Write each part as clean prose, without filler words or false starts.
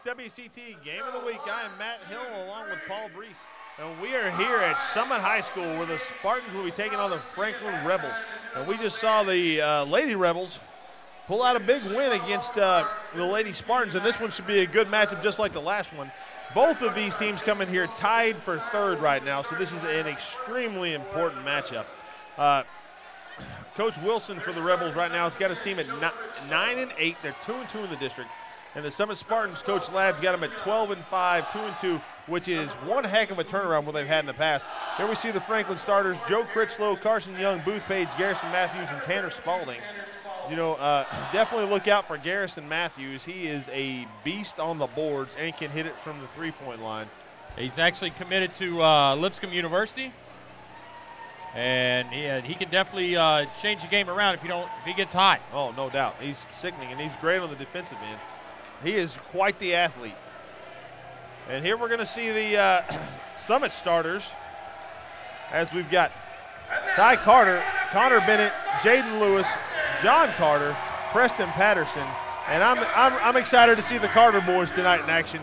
WCT Game of the Week. I am Matt Hill along with Paul Brees, and we are here at Summit High School where the Spartans will be taking on the Franklin Rebels. And we just saw the Lady Rebels pull out a big win against the Lady Spartans, and this one should be a good matchup just like the last one. Both of these teams come in here tied for third right now, so this is an extremely important matchup. Coach Wilson for the Rebels right now has got his team at 9-8. They're 2-2 in the district. And the Summit Spartans, Coach Ladd's got them at 12-5, 2-2, which is one heck of a turnaround what they've had in the past. Here we see the Franklin starters, Joe Critchlow, Carson Young, Booth Page, Garrison Matthews, and Tanner Spalding. You know, definitely look out for Garrison Matthews. He is a beast on the boards and can hit it from the three-point line. He's actually committed to Lipscomb University. And he can definitely change the game around if he gets hot. Oh, no doubt. He's sickening, and he's great on the defensive end. He is quite the athlete. And here we're going to see the Summit starters as we've got Ty Carter, Connor Bennett, Jaden Lewis, John Carter, Preston Patterson, and I'm excited to see the Carter boys tonight in action.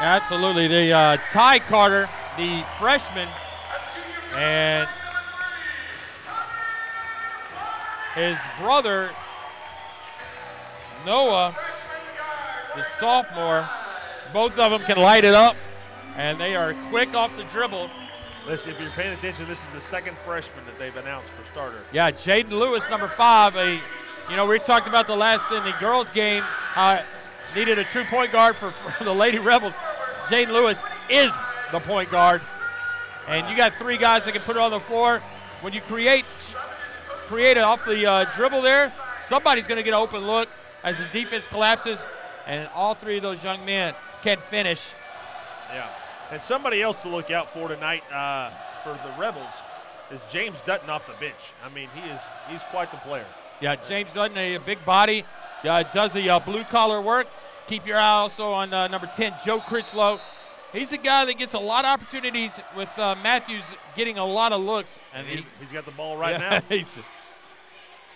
Absolutely. The Ty Carter, the freshman, and his brother, Noah, the sophomore, both of them can light it up, and they are quick off the dribble. Listen, if you're paying attention, this is the second freshman that they've announced for starter. Yeah, Jaden Lewis, number 5. We talked about in the girls' game, needed a true point guard for the Lady Rebels. Jaden Lewis is the point guard, and you got 3 guys that can put it on the floor. When you create it off the dribble there, somebody's going to get an open look as the defense collapses, and all 3 of those young men can finish. Yeah, and somebody else to look out for tonight for the Rebels is James Dutton off the bench. I mean, he's quite the player. Yeah, James Dutton, a big body, does the blue-collar work. Keep your eye also on number 10, Joe Critchlow. He's a guy that gets a lot of opportunities with Matthews getting a lot of looks. And he's got the ball right now.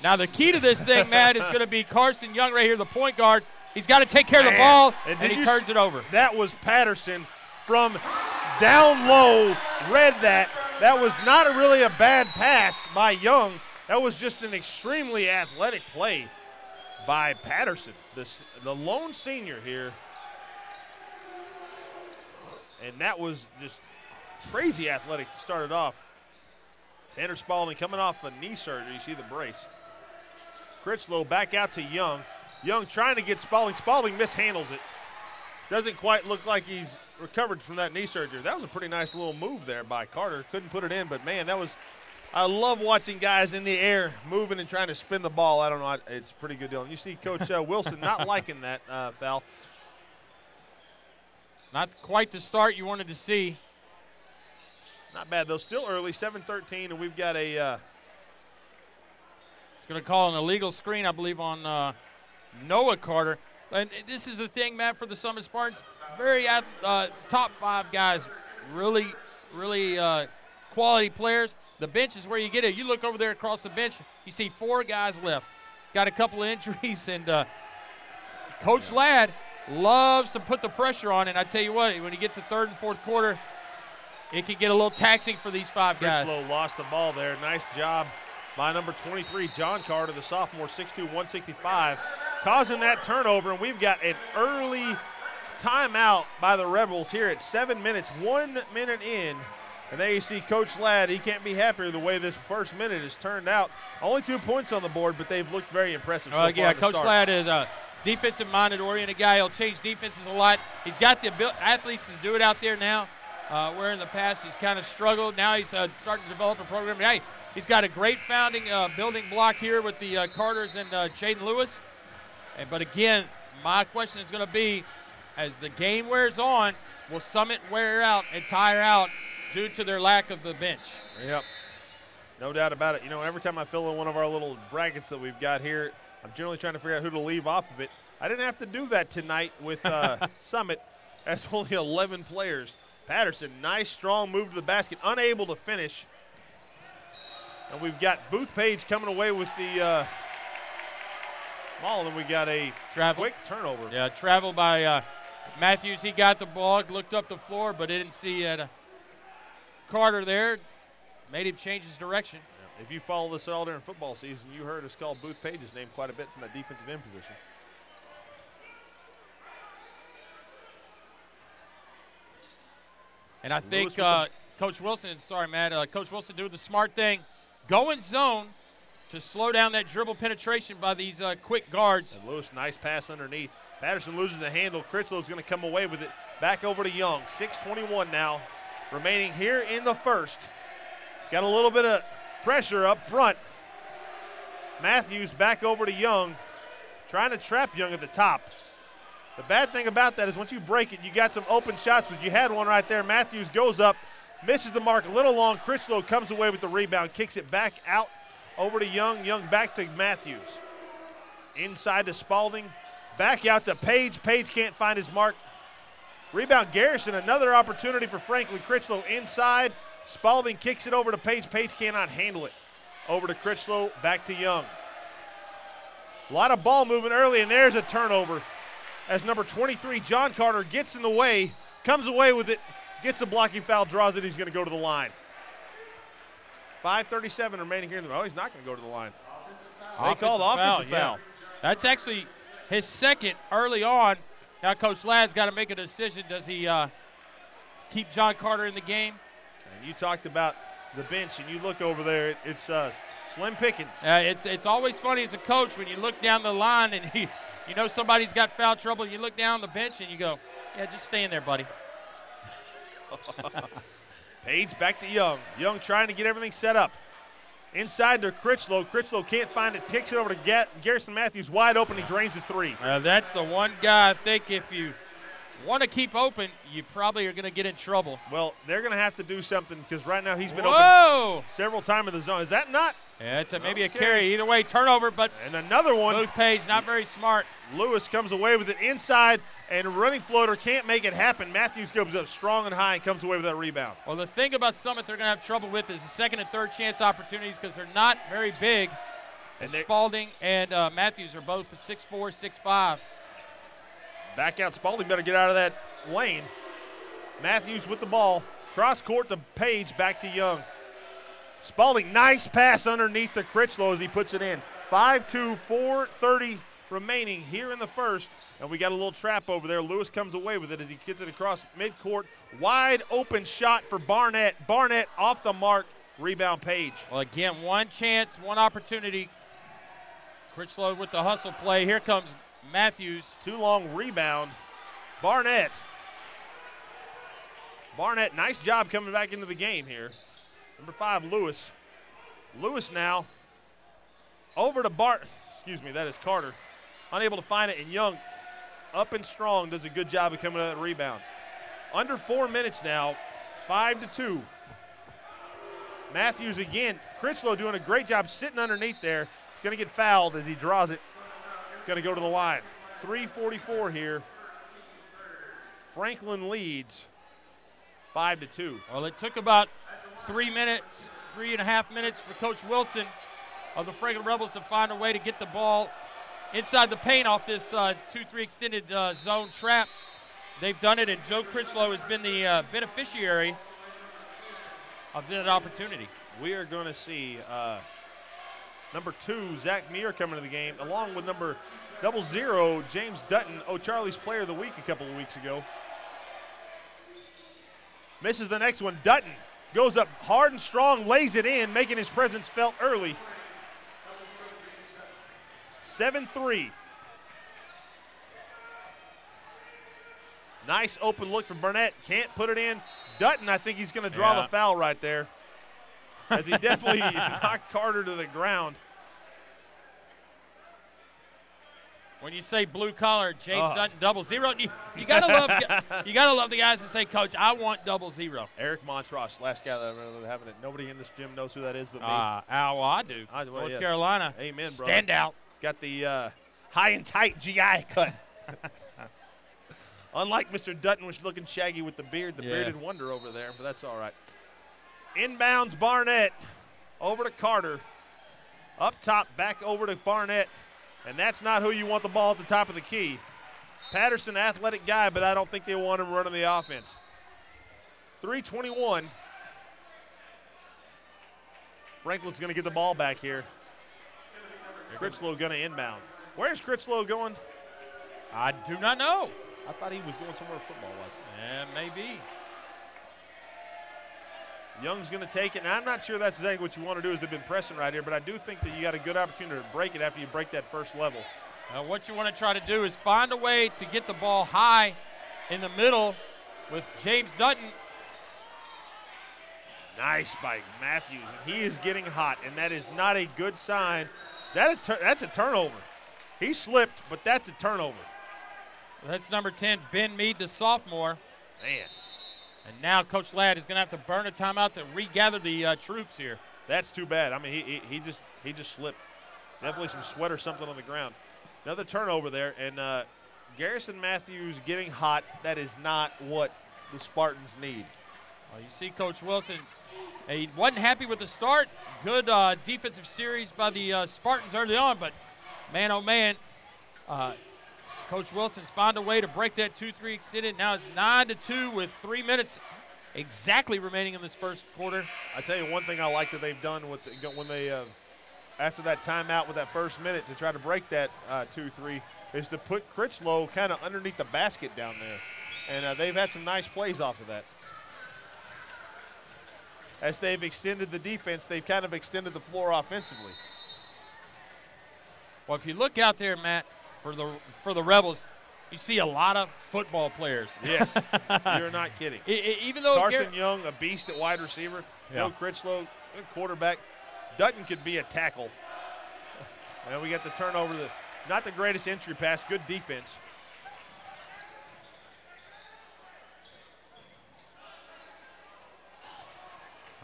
Now the key to this thing, Matt, is going to be Carson Young right here, the point guard. He's got to take care of the ball, and he turns it over. That was Patterson from down low, read that. That was not really a bad pass by Young. That was just an extremely athletic play by Patterson, the lone senior here. And that was just crazy athletic to start it off. Tanner Spalding coming off a knee surgery. You see the brace. Critchlow back out to Young. Young trying to get Spalding. Spalding mishandles it. Doesn't quite look like he's recovered from that knee surgery. That was a pretty nice little move there by Carter. Couldn't put it in, but man, I love watching guys in the air moving and trying to spin the ball. I don't know, it's a pretty good deal. And you see Coach Wilson not liking that foul. Not quite the start you wanted to see. Not bad, though. Still early, 7-13, and we've got a it's going to call an illegal screen, I believe, on Noah Carter. And this is the thing, Matt, for the Summit Spartans. Very top 5 guys, really quality players. The bench is where you get it. You look over there across the bench, you see 4 guys left. Got a couple of injuries, and Coach Ladd loves to put the pressure on, and I tell you what, when you get to third and fourth quarter, it can get a little taxing for these 5 guys. Critchlow lost the ball there. Nice job by number 23, John Carter, the sophomore, 6'2", 165, causing that turnover, and we've got an early timeout by the Rebels here at 7 minutes, 1 minute in. And there you see Coach Ladd. He can't be happier the way this first minute has turned out. Only 2 points on the board, but they've looked very impressive so far. Yeah, Coach Ladd is a defensive-minded, oriented guy. He'll change defenses a lot. He's got the athletes to do it out there now, where in the past he's kind of struggled. Now he's starting to develop a program. Hey, he's got a great founding building block here with the Carters and Jaden Lewis. But again, my question is going to be, as the game wears on, will Summit wear out and tire out due to their lack of the bench? Yep, no doubt about it. You know, every time I fill in one of our little brackets that we've got here, I'm generally trying to figure out who to leave off of it. I didn't have to do that tonight with Summit. That's only 11 players. Patterson, nice strong move to the basket, unable to finish. And we've got Booth Page coming away with the ball, and we got a quick turnover. Yeah, travel by Matthews, he got the ball, looked up the floor, but didn't see Carter there. Made him change his direction. If you follow this all during football season, you heard us call Booth Page's name quite a bit from that defensive end position. And I think Coach Wilson, sorry, Matt, Coach Wilson doing the smart thing. Go in zone to slow down that dribble penetration by these quick guards. And Lewis, nice pass underneath. Patterson loses the handle. Critchlow's going to come away with it. Back over to Young. 6:21 now remaining here in the first. Got a little bit of pressure up front. Matthews back over to Young, trying to trap Young at the top. The bad thing about that is once you break it, you got some open shots, but you had one right there. Matthews goes up, misses the mark a little long. Critchlow comes away with the rebound, kicks it back out over to Young. Young back to Matthews. Inside to Spalding. Back out to Page. Page can't find his mark. Rebound Garrison, another opportunity for Franklin Critchlow inside. Spalding kicks it over to Page. Page cannot handle it. Over to Critchlow, back to Young. A lot of ball movement early, and there's a turnover as number 23, John Carter, gets in the way, comes away with it, gets a blocking foul, draws it. He's going to go to the line. 5:37 remaining here. Oh, he's not going to go to the line. They call the offensive foul. That's actually his second early on. Now Coach Ladd's got to make a decision. Does he keep John Carter in the game? And you talked about the bench, and you look over there, it's slim pickings. It's always funny as a coach when you look down the line and you know somebody's got foul trouble, and you look down the bench and you go, yeah, just stay in there, buddy. Page back to Young. Young trying to get everything set up. Inside to Critchlow. Critchlow can't find it, kicks it over to Garrison Matthews, wide open. He drains the three. That's the one guy I think if you want to keep open, you probably are going to get in trouble. Well, they're going to have to do something because right now he's been open several times in the zone. Is that not? Yeah, it's maybe a carry. Either way, turnover, but and another one. Booth Page not very smart. Lewis comes away with it inside, and a running floater can't make it happen. Matthews goes up strong and high and comes away with that rebound. Well, the thing about Summit they're going to have trouble with is the second and third chance opportunities because they're not very big. And Spalding and Matthews are both at 6'4", 6'5". Back out. Spalding better get out of that lane. Matthews with the ball. Cross court to Page, back to Young. Spalding, nice pass underneath to Critchlow as he puts it in. 5-2, 4:30 remaining here in the first. And we got a little trap over there. Lewis comes away with it as he gets it across midcourt. Wide open shot for Barnett. Barnett off the mark. Rebound Page. Well, again, one chance, one opportunity. Critchlow with the hustle play. Here comes Matthews. Too long rebound. Barnett. Barnett, nice job coming back into the game here. Number 5, Lewis. Lewis now over to that is Carter. Unable to find it, and Young up and strong does a good job of coming out of that rebound. Under 4 minutes now, 5-2. Matthews again. Critchlow doing a great job sitting underneath there. He's going to get fouled as he draws it. Going to go to the line. 3:44 here. Franklin leads 5-2. Well, it took about 3 minutes, 3.5 minutes for Coach Wilson of the Franklin Rebels to find a way to get the ball inside the paint off this 2-3 extended zone trap. They've done it, and Joe Critchlow has been the beneficiary of that opportunity. We are going to see number 2, Zach Muir, coming to the game, along with number 00, James Dutton, O'Charlie's Player of the Week a couple of weeks ago. Misses the next one. Dutton goes up hard and strong, lays it in, making his presence felt early. 7-3. Nice open look from Burnett. Can't put it in. Dutton, I think he's going to draw the foul right there, as he definitely knocked Carter to the ground. When you say blue collar, James Dutton 00, you gotta love the guys that say, Coach, I want 00. Eric Montross, last guy that I remember having it. Nobody in this gym knows who that is but me. Well, I do. North Carolina. Amen, bro. Stand out. Got the high and tight GI cut. Unlike Mr. Dutton, which looking shaggy with the beard, bearded wonder over there, but that's all right. Inbounds Barnett over to Carter. Up top, back over to Barnett. And that's not who you want the ball at the top of the key. Patterson, athletic guy, but I don't think they want him running the offense. 3:21. Franklin's going to get the ball back here. Critchlow going to inbound. Where's Critchlow going? I do not know. I thought he was going somewhere football was. Yeah, maybe. Young's going to take it, and I'm not sure that's exactly what you want to do, is they've been pressing right here, but I do think that you got a good opportunity to break it after you break that first level. What you want to try to do is find a way to get the ball high in the middle with James Dutton. Nice by Matthews, and he is getting hot, and that is not a good sign. That's a turnover. He slipped, but that's a turnover. That's number 10, Ben Mead, the sophomore. Man. And now Coach Ladd is going to have to burn a timeout to regather the troops here. That's too bad. I mean, he just slipped. Definitely some sweat or something on the ground. Another turnover there, and Garrison Matthews getting hot. That is not what the Spartans need. Well, you see Coach Wilson, he wasn't happy with the start. Good defensive series by the Spartans early on, but man, oh man, Coach Wilson's found a way to break that 2-3 extended. Now it's 9-2 with 3 minutes exactly remaining in this first quarter. I tell you one thing I like that they've done with when they after that timeout with that first minute to try to break that 2-3 is to put Critchlow kind of underneath the basket down there. And they've had some nice plays off of that. As they've extended the defense, they've kind of extended the floor offensively. Well, if you look out there, Matt, for the Rebels, you see a lot of football players. Yes, you're not kidding. Even though Carson Young, a beast at wide receiver. Yeah. Joe Critchlow, good quarterback. Dutton could be a tackle. And we got the turnover. Not the greatest entry pass, good defense.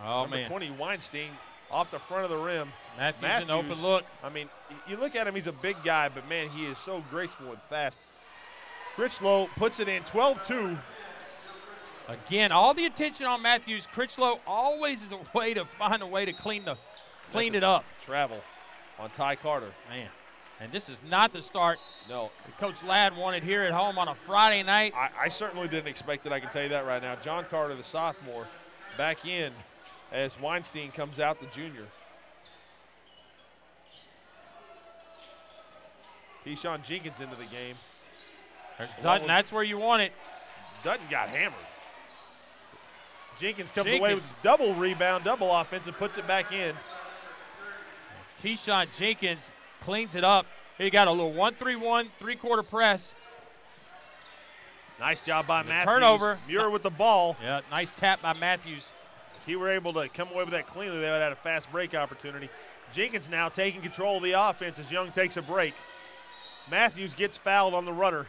Oh, Number man. 20, Weinstein, off the front of the rim. Matthews an open look. I mean, you look at him, he's a big guy, but, man, he is so graceful and fast. Critchlow puts it in 12-2. Again, all the attention on Matthews. Critchlow always is a way to find a way to clean it up. Travel on Ty Carter. Man, and this is not the start No. Coach Ladd wanted here at home on a Friday night. I certainly didn't expect it, I can tell you that right now. John Carter, the sophomore, back in as Weinstein comes out, the junior. Keyshawn Jenkins into the game. There's Dutton, that's where you want it. Dutton got hammered. Jenkins comes away with double rebound, double offense, and puts it back in. Keyshawn Jenkins cleans it up. He got a little 1-3-1, three-quarter press. Nice job by Matthews. Turnover. Muir with the ball. Yeah, nice tap by Matthews. If he were able to come away with that cleanly, they would have had a fast break opportunity. Jenkins now taking control of the offense as Young takes a break. Matthews gets fouled on the runner.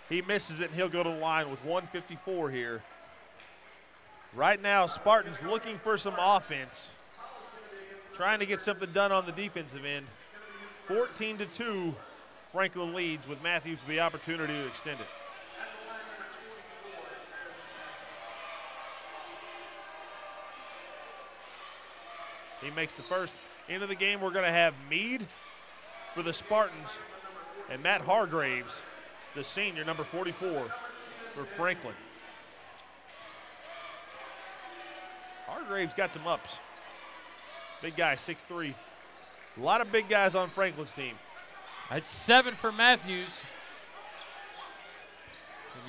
He misses it, and he'll go to the line with 1:54 here. Right now, Spartans looking for some offense, trying to get something done on the defensive end. 14-2, Franklin leads with Matthews with the opportunity to extend it. He makes the first. Into the game, we're going to have Mead for the Spartans and Matt Hargraves, the senior, number 44, for Franklin. Hargraves got some ups. Big guy, 6'3". A lot of big guys on Franklin's team. That's 7 for Matthews.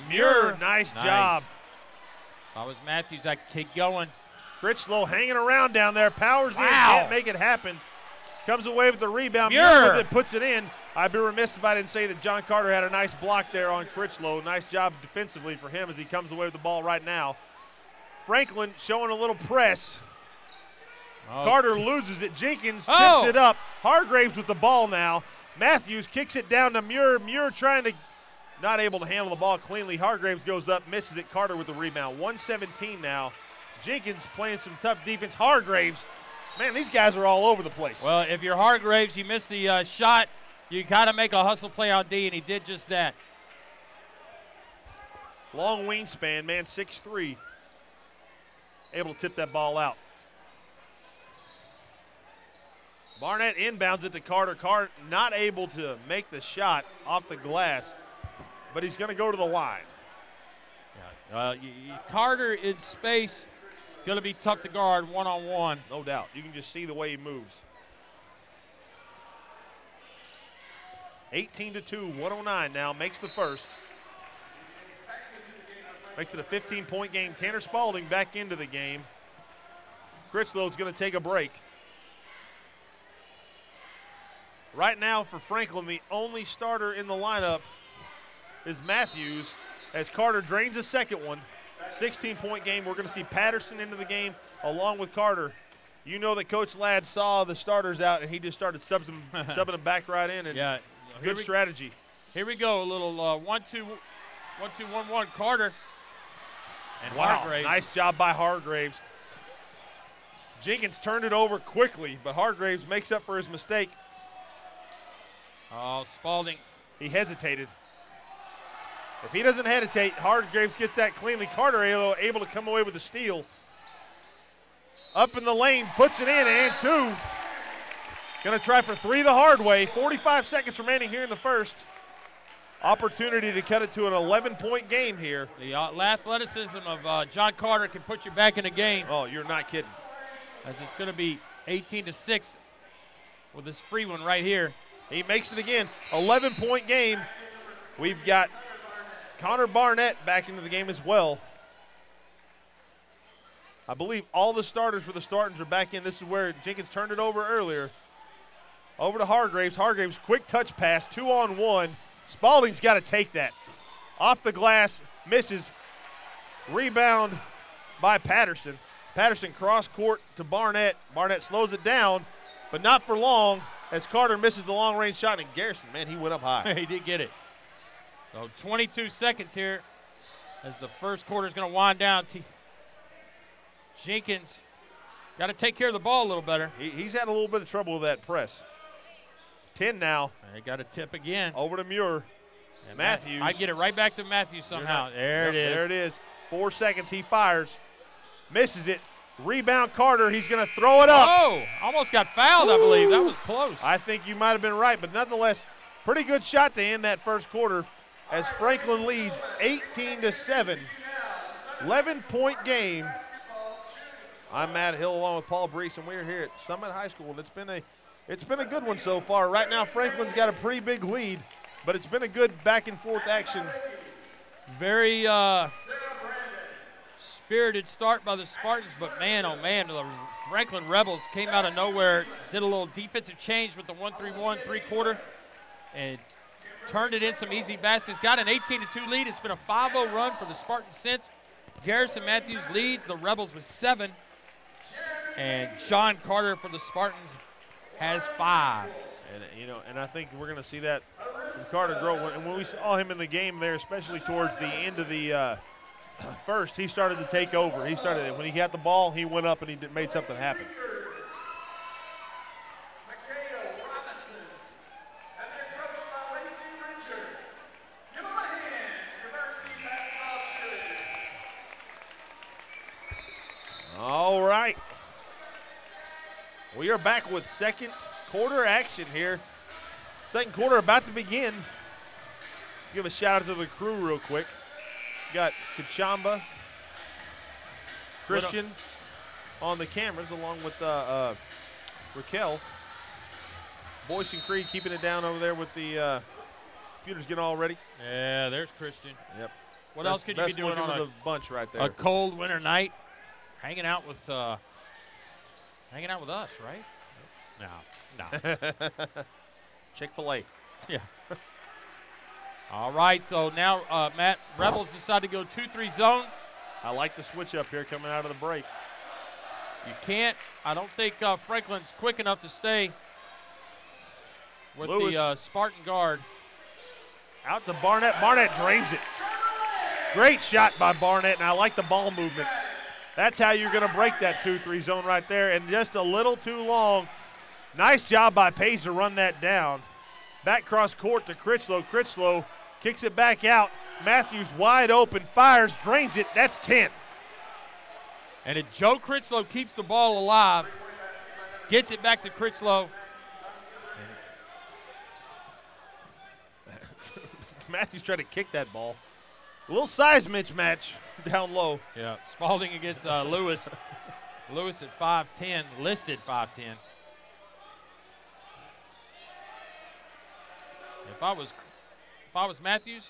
Muir, nice job. If I was Matthews, I'd keep going. Critchlow hanging around down there, powers in, Wow. can't make it happen. Comes away with the rebound. Muir with it, puts it in. I'd be remiss if I didn't say that John Carter had a nice block there on Critchlow. Nice job defensively for him as he comes away with the ball right now. Franklin showing a little press. Oh. Carter loses it. Jenkins tips it up. Hargraves with the ball now. Matthews kicks it down to Muir. Muir trying to, not able to handle the ball cleanly. Hargraves goes up, misses it. Carter with the rebound. 1:17 now. Jenkins playing some tough defense. Hargraves, man, these guys are all over the place. Well, if you're Hargraves, you miss the shot, you got to make a hustle play on D, and he did just that. Long wingspan, man, 6'3". Able to tip that ball out. Barnett inbounds it to Carter. Carter not able to make the shot off the glass. but he's going to go to the line. Yeah. Carter in space, going to be tough to guard one-on-one. No doubt. You can just see the way he moves. 18-2, 109 now, makes the first. Makes it a 15-point game. Tanner Spalding back into the game. Critchlow's going to take a break. Right now for Franklin, the only starter in the lineup is Matthews as Carter drains a second one. 16-point game. We're going to see Patterson into the game along with Carter. You know that Coach Ladd saw the starters out and he just started subbing them back right in. And yeah, good strategy. Here we go. A little 1-2-1-1 Carter. And wow, Hargraves. Nice job by Hargraves. Jenkins turned it over quickly, but Hargraves makes up for his mistake. Oh, Spalding. He hesitated. If he doesn't hesitate, Hargraves gets that cleanly. Carter able to come away with a steal. Up in the lane, puts it in, and two. Going to try for three the hard way. 45 seconds remaining here in the first. Opportunity to cut it to an 11-point game here. The athleticism of John Carter can put you back in the game. Oh, you're not kidding. As it's going to be 18-6 with this free one right here. He makes it again. 11-point game. We've got Connor Barnett back into the game as well. I believe all the starters for the Spartans are back in. This is where Jenkins turned it over earlier. Over to Hargraves. Hargraves, quick touch pass, 2-on-1. Spalding's got to take that. Off the glass, misses. Rebound by Patterson. Patterson cross court to Barnett. Barnett slows it down, but not for long as Carter misses the long range shot. And Garrison, man, he went up high. He did get it. So 22 seconds here as the first quarter is going to wind down. Jenkins got to take care of the ball a little better. He's had a little bit of trouble with that press. 10 now. They got a tip again. Over to Muir. And Matthews. I get it right back to Matthews somehow. There it is. There it is. 4 seconds. He fires. Misses it. Rebound Carter. He's going to throw it up. Oh, almost got fouled, I believe. That was close. I think you might have been right, but nonetheless, pretty good shot to end that first quarter as Franklin leads 18-7. 11-point game. I'm Matt Hill along with Paul Brees, and we're here at Summit High School, and it's been a good one so far. Right now, Franklin's got a pretty big lead, but it's been a good back-and-forth action. Very spirited start by the Spartans, but man, oh man, the Franklin Rebels came out of nowhere, did a little defensive change with the 1-3-1 3-quarter, and turned it in some easy baskets. Got an 18-2 lead. It's been a 5-0 run for the Spartans since. Garrison Matthews leads the Rebels with 7, and John Carter for the Spartans has 5. And I think we're going to see that from Carter grow. And when we saw him in the game there, especially towards the end of the first, he started to take over. When he got the ball, he went up and he made something happen. All right. We are back with second quarter action here. Second quarter about to begin. Give a shout out to the crew real quick. Got Kachamba, Christian on the cameras along with Raquel. Boyce and Creed keeping it down over there with the computers getting all ready. Yeah, there's Christian. Yep. What else could you be doing on the bunch right there? A cold winter night? Hanging out with us, right? No. Chick-fil-A. Yeah. All right, so now, Matt, Rebels decide to go 2-3 zone. I like the switch up here coming out of the break. You can't. I don't think Franklin's quick enough to stay with the Spartan guard. Out to Barnett. Barnett drains it. Great shot by Barnett, and I like the ball movement. That's how you're going to break that 2-3 zone right there, and just a little too long. Nice job by Pace to run that down. Back cross court to Critchlow. Critchlow kicks it back out. Matthews wide open, fires, drains it. That's 10. And if Joe Critchlow keeps the ball alive, gets it back to Critchlow. Matthews tried to kick that ball. A little size mismatch down low. Yeah, Spalding against Lewis. Lewis at 5'10", listed 5'10". If I was Matthews,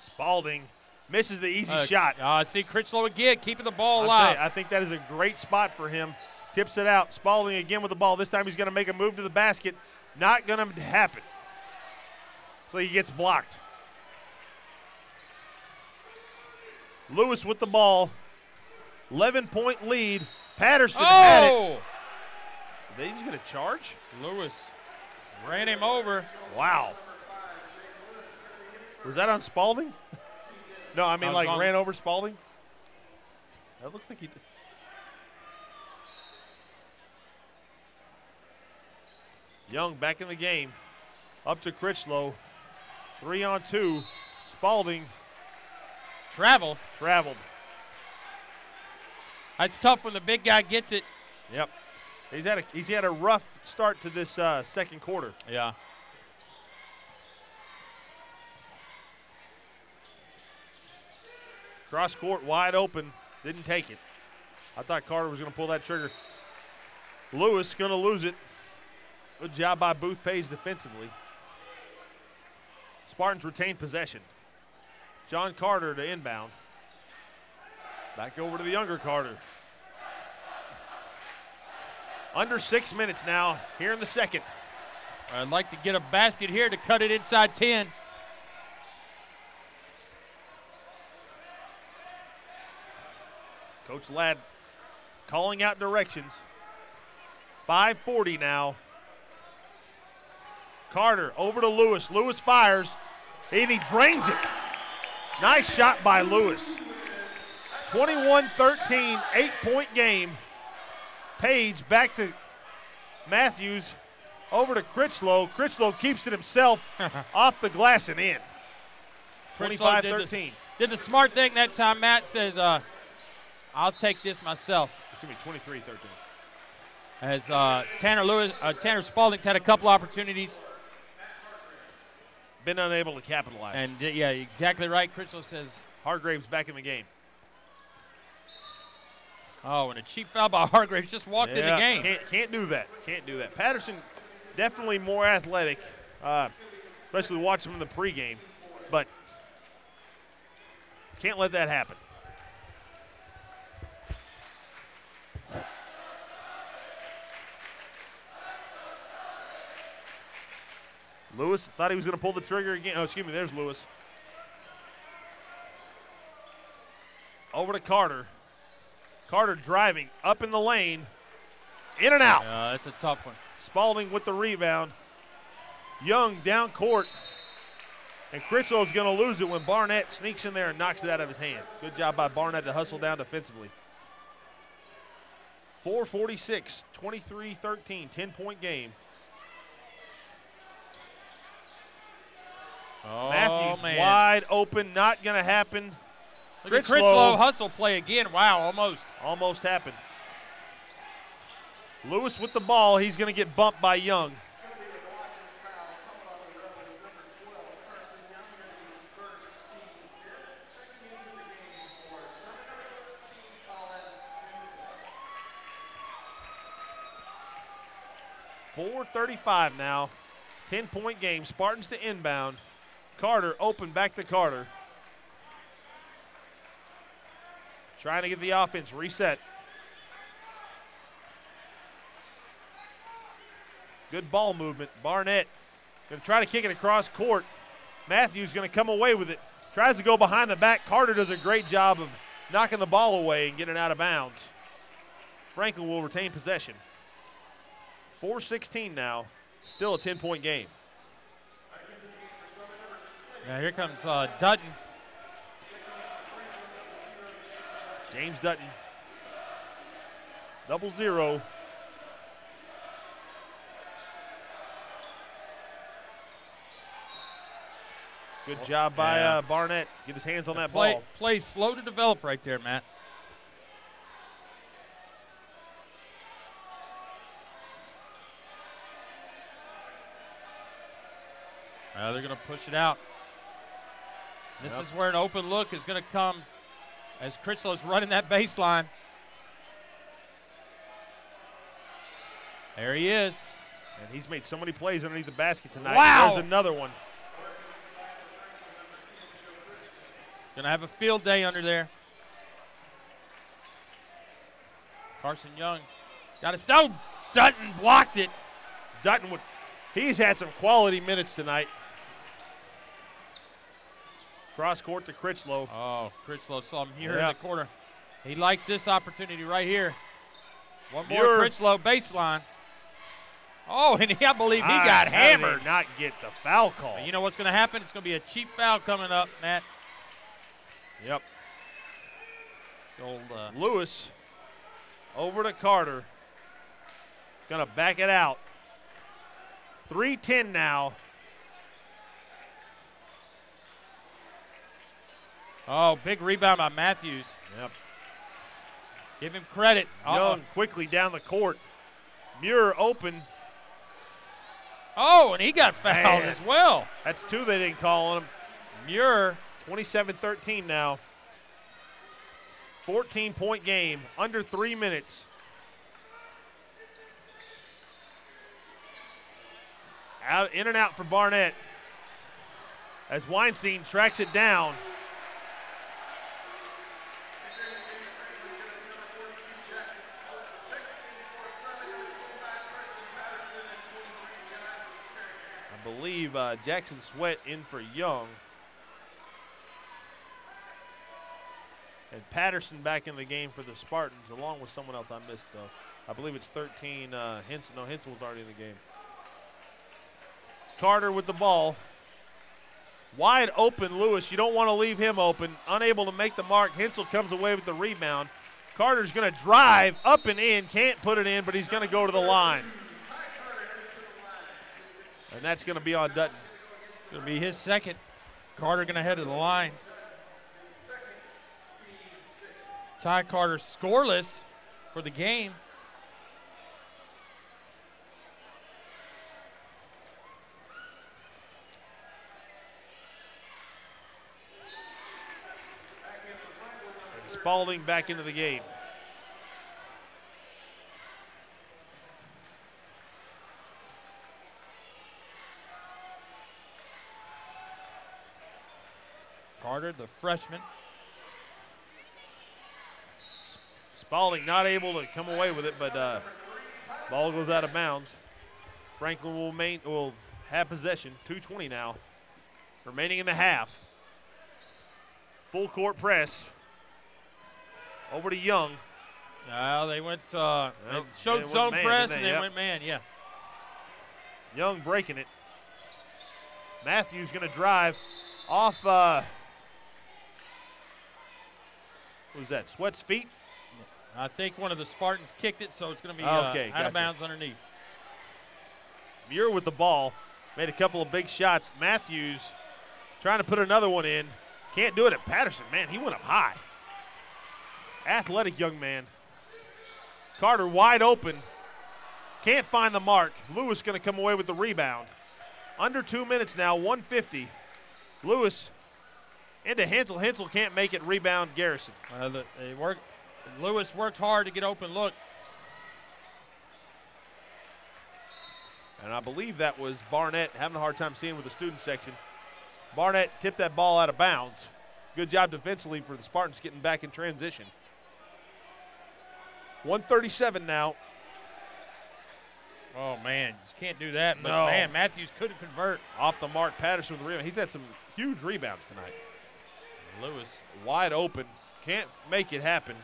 Spalding misses the easy shot. See Critchlow again, keeping the ball alive. I think that is a great spot for him. Tips it out. Spalding again with the ball. This time he's going to make a move to the basket. Not going to happen. So he gets blocked. Lewis with the ball. 11-point lead. Patterson had it. Are they just going to charge? Lewis ran him over. Wow. Was that on Spalding? No, I mean ran over Spalding. That looked like he did. Young back in the game. Up to Critchlow. 3-on-2. Spalding. Traveled. That's tough when the big guy gets it. Yep. He's had a rough start to this second quarter. Yeah. Cross court wide open. Didn't take it. I thought Carter was going to pull that trigger. Lewis going to lose it. Good job by Booth Pays defensively. Spartans retain possession. John Carter to inbound. Back over to the younger Carter. Under 6 minutes now here in the second. I'd like to get a basket here to cut it inside 10. Coach Ladd calling out directions. 5:40 now. Carter over to Lewis. Lewis fires, and he drains it. Nice shot by Lewis. 21-13, 8-point game. Page back to Matthews, over to Critchlow. Critchlow keeps it himself off the glass and in. 25-13. Did the smart thing that time. Matt says, I'll take this myself. Excuse me, 23-13. As Tanner Spalding's had a couple opportunities. Been unable to capitalize. And, yeah, exactly right. Critchlow says. Hargraves back in the game. Oh, and a cheap foul by Hargraves just walked in the game. Can't do that. Can't do that. Patterson definitely more athletic, especially watching him in the pregame, but can't let that happen. Lewis thought he was going to pull the trigger again. Oh, excuse me, there's Lewis. Over to Carter. Carter driving up in the lane. In and out. That's a tough one. Spalding with the rebound. Young down court. And Critchlow's going to lose it when Barnett sneaks in there and knocks it out of his hand. Good job by Barnett to hustle down defensively. 4:46, 23-13, 10-point game. Oh, Matthews man. wide open, not going to happen. Look at Critchlow hustle play again. Wow, almost. Almost happened. Lewis with the ball. He's going to get bumped by Young. .435 now. 10-point game. Spartans to inbound. Carter open back to Carter. Trying to get the offense reset. Good ball movement. Barnett going to try to kick it across court. Matthews going to come away with it. Tries to go behind the back. Carter does a great job of knocking the ball away and getting it out of bounds. Franklin will retain possession. 4:16 now. Still a 10-point game. Now here comes Dutton. James Dutton. 0-0. Good job by Barnett. Get his hands on that ball. Play slow to develop right there, Matt. They're going to push it out. This is where an open look is going to come as Critchlow's running that baseline. There he is. And he's made so many plays underneath the basket tonight. Wow. There's another one. Going to have a field day under there. Carson Young got it. Oh, Dutton blocked it. Dutton, he's had some quality minutes tonight. Cross court to Critchlow. Oh, Critchlow saw Muir in the corner. He likes this opportunity right here. One more Critchlow baseline. Oh, and I believe he got hammered. How did he not get the foul call? And you know what's going to happen? It's going to be a cheap foul coming up, Matt. Yep. It's old Lewis over to Carter. Going to back it out. 3:10 now. Oh, big rebound by Matthews. Yep. Give him credit. Young quickly down the court. Muir open. Oh, and he got fouled as well. That's two they didn't call on him. Muir. 27-13 now. 14-point game, under 3 minutes. Out, in and out for Barnett. As Weinstein tracks it down. I believe Jackson Sweat in for Young. And Patterson back in the game for the Spartans, along with someone else I missed, though. I believe it's 13. Henson. No, Henson was already in the game. Carter with the ball. Wide open, Lewis. You don't want to leave him open. Unable to make the mark. Hensel comes away with the rebound. Carter's going to drive up and in. Can't put it in, but he's going to go to the line. And that's going to be on Dutton. It's going to be his second. Carter going to head to the line. Ty Carter scoreless for the game. And Spalding back into the game. Carter, the freshman. Spalding not able to come away with it, but ball goes out of bounds. Franklin will have possession. 2:20 now, remaining in the half. Full court press. Over to Young. They went, they showed zone press and then went man, yeah. Young breaking it. Matthews going to drive off, who's that, Sweat's feet? I think one of the Spartans kicked it, so it's going to be out of bounds underneath. Muir with the ball. Made a couple of big shots. Matthews trying to put another one in. Can't do it at Patterson. Man, he went up high. Athletic young man. Carter wide open. Can't find the mark. Lewis going to come away with the rebound. Under 2 minutes now, 150. Lewis into Hensel. Hensel can't make it. Rebound Garrison. Lewis worked hard to get open look. And I believe that was Barnett having a hard time seeing with the student section. Barnett tipped that ball out of bounds. Good job defensively for the Spartans getting back in transition. 137 now. Oh, man, just can't do that. But, no. Man, Matthews couldn't convert. Off the mark, Patterson with the rebound. He's had some huge rebounds tonight. Lewis wide open. Can't make it happen.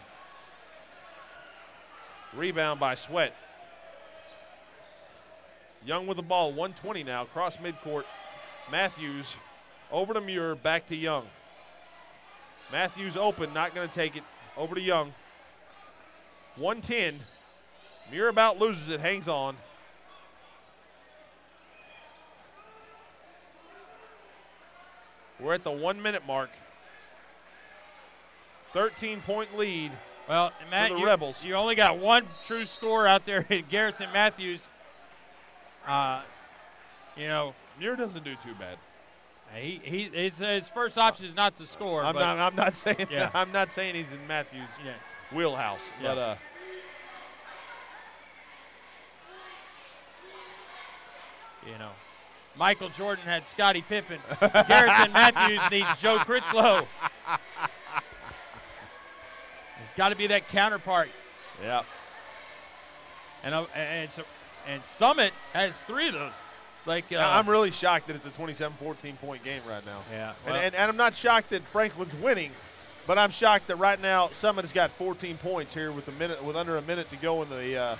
Rebound by Sweat. Young with the ball, 120 now, cross midcourt. Matthews over to Muir, back to Young. Matthews open, not going to take it. Over to Young. 110. Muir about loses it, hangs on. We're at the 1 minute mark. 13-point lead. Well, Matt, for the Rebels. You only got one true scorer out there, Garrison Matthews. Muir doesn't do too bad. His first option is not to score. I'm not saying yeah. I'm not saying he's in Matthews' wheelhouse, but you know, Michael Jordan had Scottie Pippen. Garrison Matthews needs Joe Critchlow. There's got to be that counterpart. Yeah. And Summit has 3 of those. Like I'm really shocked that it's a 27-14 point game right now. Yeah. Well, and I'm not shocked that Franklin's winning, but I'm shocked that right now Summit has got 14 points here with under a minute to go in the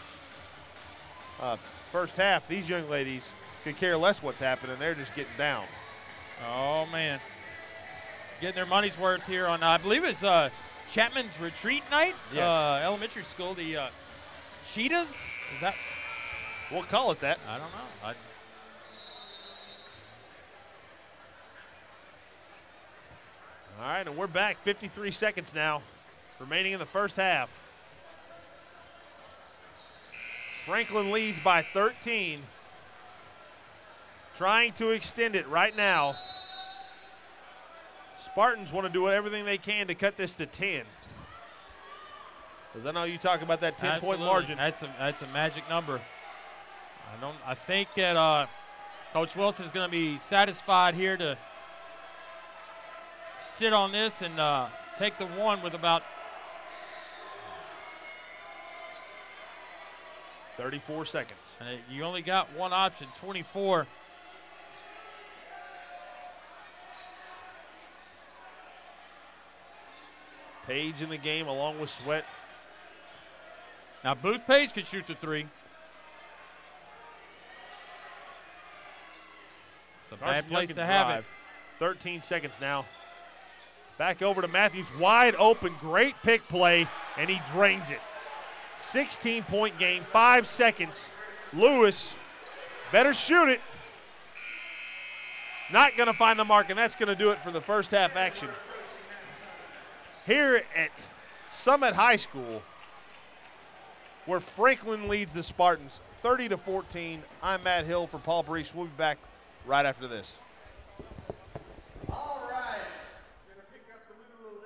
first half. These young ladies could care less what's happening. They're just getting down. Oh man, getting their money's worth here on I believe it's Chapman's retreat night. Yes. Elementary school. The Cheetahs. Is that? We'll call it that. I don't know. All right, and we're back. 53 seconds now remaining in the first half. Franklin leads by 13. Trying to extend it right now. Spartans want to do everything they can to cut this to 10. Because I know you talk about that 10-point margin. That's a magic number. I think that Coach Wilson is going to be satisfied here to sit on this and take the one with about 34 seconds. And you only got one option, 24. Page in the game along with Sweat. Now Booth Page could shoot the 3. It's a bad place to have it. 13 seconds now. Back over to Matthews, wide open, great pick play, and he drains it. 16-point game, 5 seconds. Lewis better shoot it. Not going to find the mark, and that's going to do it for the first half action. Here at Summit High School, where Franklin leads the Spartans 30-14. I'm Matt Hill for Paul Brees. We'll be back right after this. All right. Going to pick up the middle of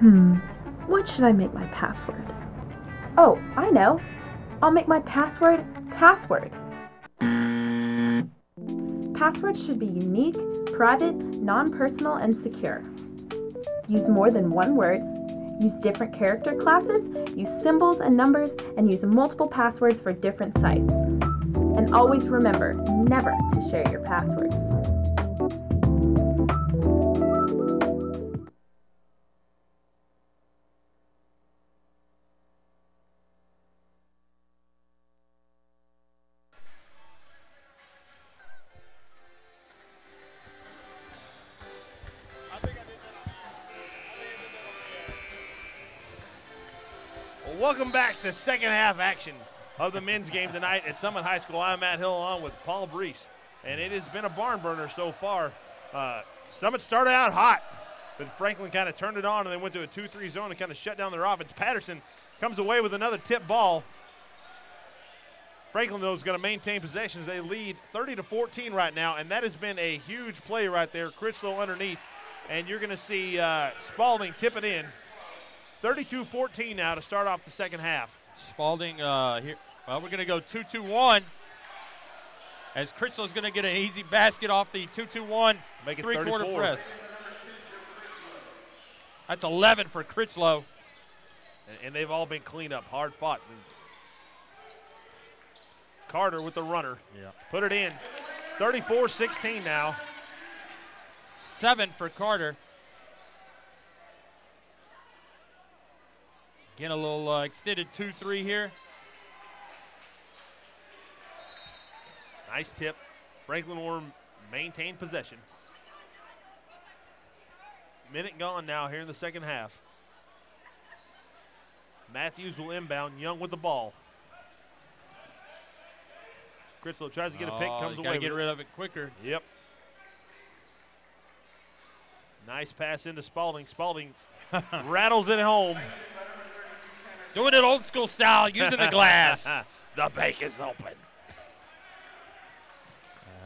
here. What should I make my password? Oh, I know. I'll make my password password. Passwords should be unique, private, non-personal, and secure. Use more than one word. Use different character classes, use symbols and numbers, and use multiple passwords for different sites. And always remember, never to share your passwords. Welcome back to second half action of the men's game tonight at Summit High School. I'm Matt Hill along with Paul Brees, and it has been a barn burner so far. Summit started out hot, but Franklin kind of turned it on and then went to a 2-3 zone and kind of shut down their offense. Patterson comes away with another tip ball. Franklin, though, is going to maintain possessions. They lead 30-14 right now, and that has been a huge play right there. Critchlow underneath, and you're going to see Spalding tip it in. 32-14 now to start off the second half. Spalding here. Well, we're going to go 2-2-1 as Critchlow's going to get an easy basket off the 2-2-1 three-quarter press. That's 11 for Critchlow. And they've all been cleaned up, hard fought. Carter with the runner. Yeah. Put it in. 34-16 now. 7 for Carter. Again, a little extended 2-3 here. Nice tip. Franklin will maintain possession. Minute gone now here in the second half. Matthews will inbound. Young with the ball. Critchlow tries to get a pick, comes away. Got to get rid of it quicker. Yep. Nice pass into Spalding. Spalding rattles it home. Doing it old school style, using the glass. The bake is open.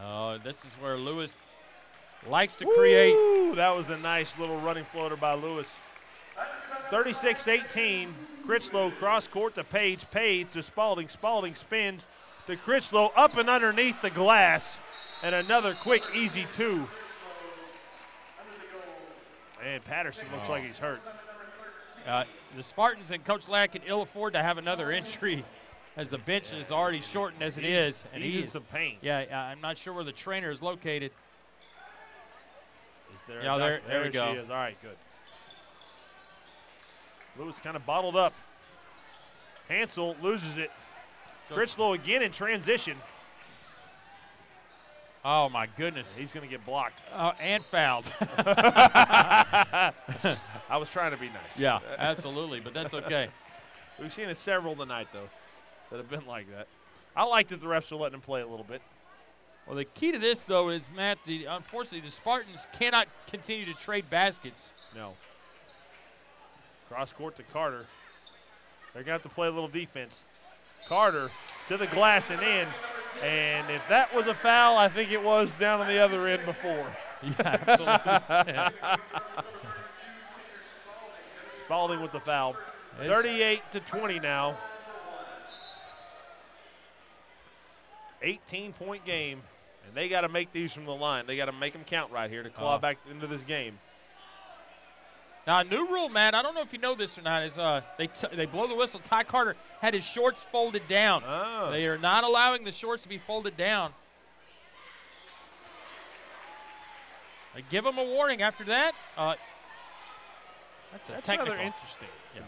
Oh, this is where Lewis likes to create. Ooh, that was a nice little running floater by Lewis. 36-18. Critchlow cross court to Page. Page to Spalding. Spalding spins to Critchlow up and underneath the glass. And another quick, easy two. And Patterson looks like he's hurt. The Spartans and Coach Ladd can ill afford to have another injury as the bench is already shortened as it is. And he's in some pain. Yeah, I'm not sure where the trainer is located. Is there yeah, there we go. She is. All right, good. Lewis kind of bottled up. Hansel loses it. Critchlow again in transition. Oh, my goodness. He's going to get blocked. And fouled. I was trying to be nice. Yeah, absolutely, but that's okay. We've seen it several tonight, though, that have been like that. I like that the refs are letting him play a little bit. Well, the key to this, though, is, Matt, unfortunately, the Spartans cannot continue to trade baskets. No. Cross court to Carter. They're going to have to play a little defense. Carter to the glass and in. And if that was a foul, I think it was down on the other end before. Yeah, absolutely. Yeah. Spalding with the foul. 38-20 now. 18-point game. And they got to make these from the line. They got to make them count right here to claw back into this game. Now, a new rule, Matt, I don't know if you know this or not, is they blow the whistle. Ty Carter had his shorts folded down. Oh. They are not allowing the shorts to be folded down. They give him a warning after that. That's rather interesting to me.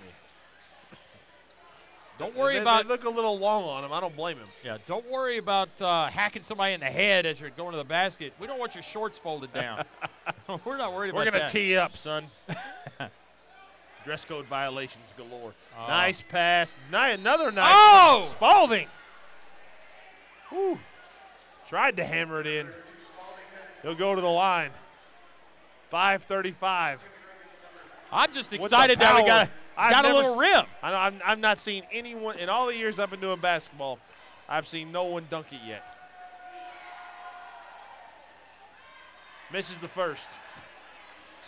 Don't worry about. They look a little long on him. I don't blame him. Yeah, don't worry about hacking somebody in the head as you're going to the basket. We don't want your shorts folded down. We're not worried about that. We're going to tee up, son. Dress code violations galore. Nice pass. Another nice. Oh! Spalding. Whew. Tried to hammer it in. He'll go to the line. 5:35. I'm just excited that we got a little rim. I've not seen anyone, in all the years I've been doing basketball, I've seen no one dunk it yet. Misses the first.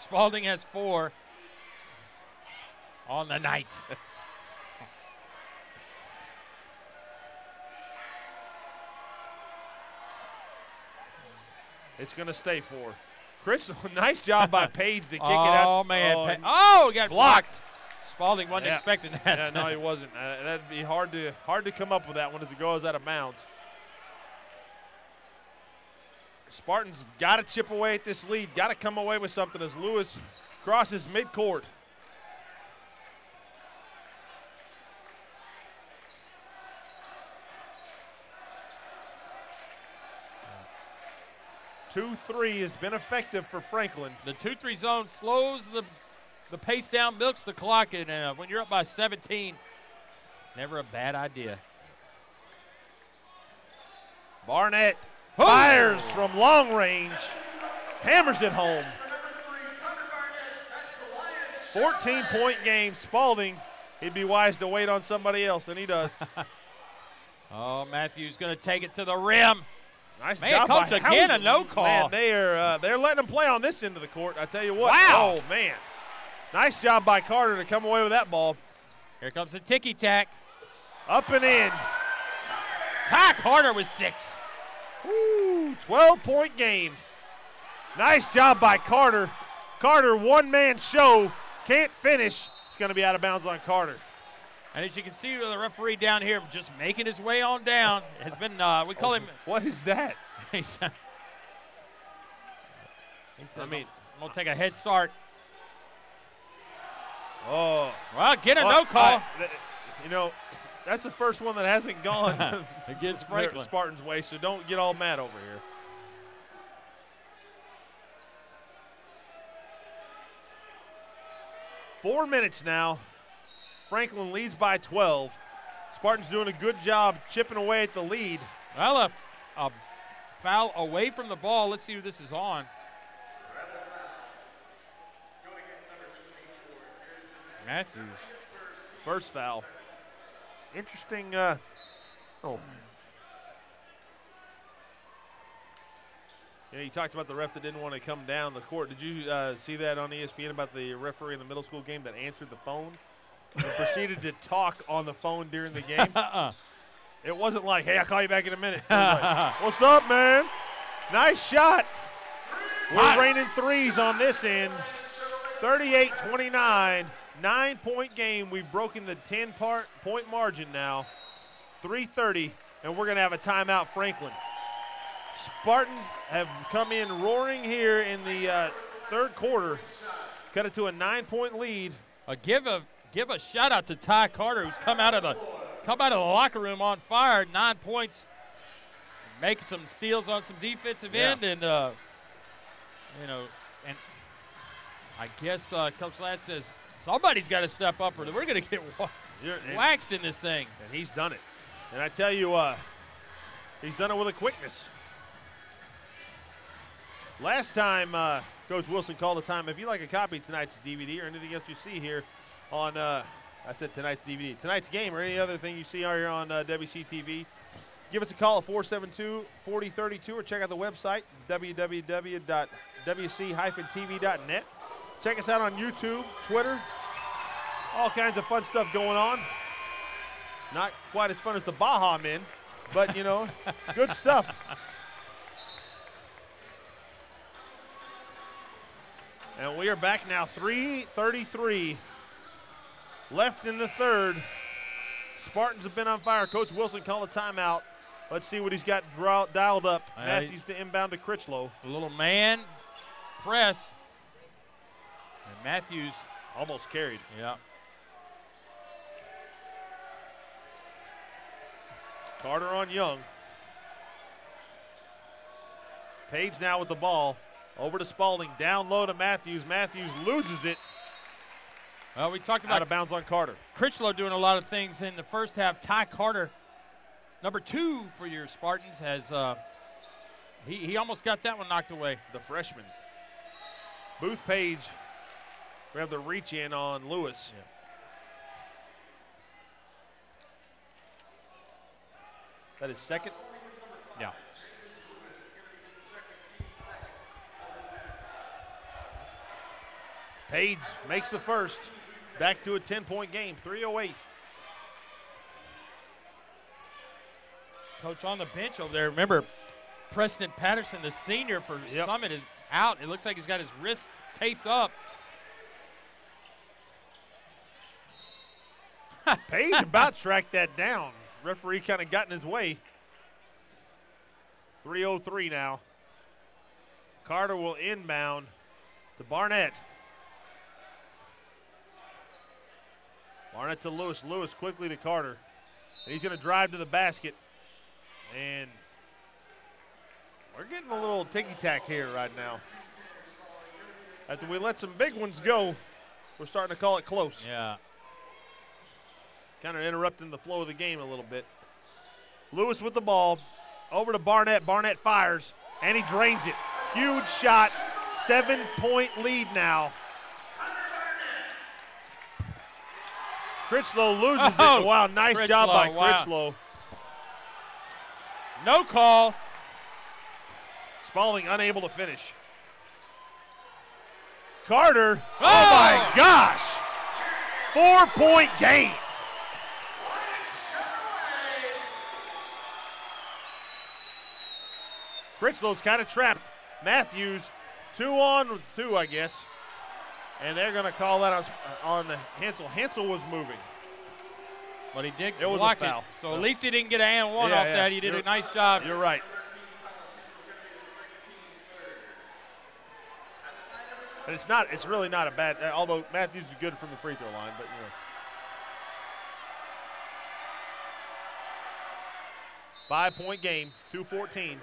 Spalding has 4 on the night. It's going to stay 4. Chris, nice job by Page to kick it out. Oh, man. He got blocked. Spalding wasn't expecting that. Yeah, no, he wasn't. That'd be hard to come up with that one as it goes out of bounds. Spartans got to chip away at this lead, got to come away with something as Lewis crosses midcourt. Two, 3 has been effective for Franklin. The 2-3 zone slows the pace down, milks the clock, and when you're up by 17, never a bad idea. Barnett fires from long range, hammers it home. 14-point game. Spalding, he'd be wise to wait on somebody else, and he does. Oh, Matthews going to take it to the rim. Nice man, job coach, by again, Hauser. a no call. Man, they're letting him play on this end of the court. I tell you what. Wow. Oh, man. Nice job by Carter to come away with that ball. Here comes the ticky-tack. Up and in. Ty Carter with 6. Woo, 12-point game. Nice job by Carter. Carter, one-man show. Can't finish. It's going to be out of bounds on Carter. And as you can see, the referee down here just making his way on down. It's been, we call him. What is that? He says, I'm going to take a head start. Oh. Well, get a no call. That's the first one that hasn't gone against Franklin. Spartans' way, so don't get all mad over here. Four minutes now. Franklin leads by 12. Spartans doing a good job chipping away at the lead. Well, a foul away from the ball. Let's see who this is on. Matthews. First foul. Interesting. You talked about the ref that didn't want to come down the court. Did you see that on ESPN about the referee in the middle school game that answered the phone and proceeded to talk on the phone during the game? It wasn't like, hey, I'll call you back in a minute. It was like, what's up, man? Nice shot. We're raining threes on this end. 38-29, 9-point game. We've broken the 10-point margin now. 3:30, and we're going to have a timeout, Franklin. Spartans have come in roaring here in the third quarter, cut it to a 9-point lead. Give a shout out to Ty Carter, who's come out of the locker room on fire. 9 points, making some steals on some defensive end, and and I guess Coach Ladd says somebody's got to step up, or we're going to get waxed in this thing. And he's done it. And I tell you, he's done it with a quickness. Last time Coach Wilson called a time, if you like a copy of tonight's DVD or anything else you see here on, I said tonight's DVD, tonight's game or any other thing you see here on WCTV, give us a call at 472-4032 or check out the website, www.wc-tv.net. Check us out on YouTube, Twitter, all kinds of fun stuff going on. Not quite as fun as the Baja Men, but, good stuff. And we are back now, 3:33 left in the third. Spartans have been on fire. Coach Wilson called a timeout. Let's see what he's got dialed up. Matthews to inbound to Critchlow. A little man press. And Matthews almost carried. Yeah. Carter on Young. Page now with the ball. Over to Spalding, down low to Matthews. Matthews loses it. Well, we talked about out of bounds on Carter. Critchlow doing a lot of things in the first half. Ty Carter, number 2 for your Spartans, has he almost got that one knocked away. The freshman. Booth Page, we have the reach in on Lewis. Yeah. That is second? Yeah. Page makes the first. Back to a 10-point game, 3:08. Coach on the bench over there. Remember, Preston Patterson, the senior for Summit, is out. It looks like he's got his wrist taped up. Page about tracked that down. Referee kind of got in his way. 3:03 now. Carter will inbound to Barnett. Barnett to Lewis. Lewis quickly to Carter. And he's going to drive to the basket. And we're getting a little ticky-tack here right now. After we let some big ones go, we're starting to call it close. Yeah. Kind of interrupting the flow of the game a little bit. Lewis with the ball. Over to Barnett. Barnett fires, and he drains it. Huge shot. 7-point lead now. Critchlow loses it. Wow, nice job by Critchlow. No call. Spalding unable to finish. Carter. Oh my gosh. 4-point game. Critchlow's kind of trapped. Matthews, 2-on-2, I guess. And they're going to call that on Hansel. Hansel was moving. But he did block block it. Foul. So at least he didn't get a and one off that. He did a nice job. You're right. And it's really not a bad, although Matthews is good from the free throw line, but you know. Five-point game, 2:14.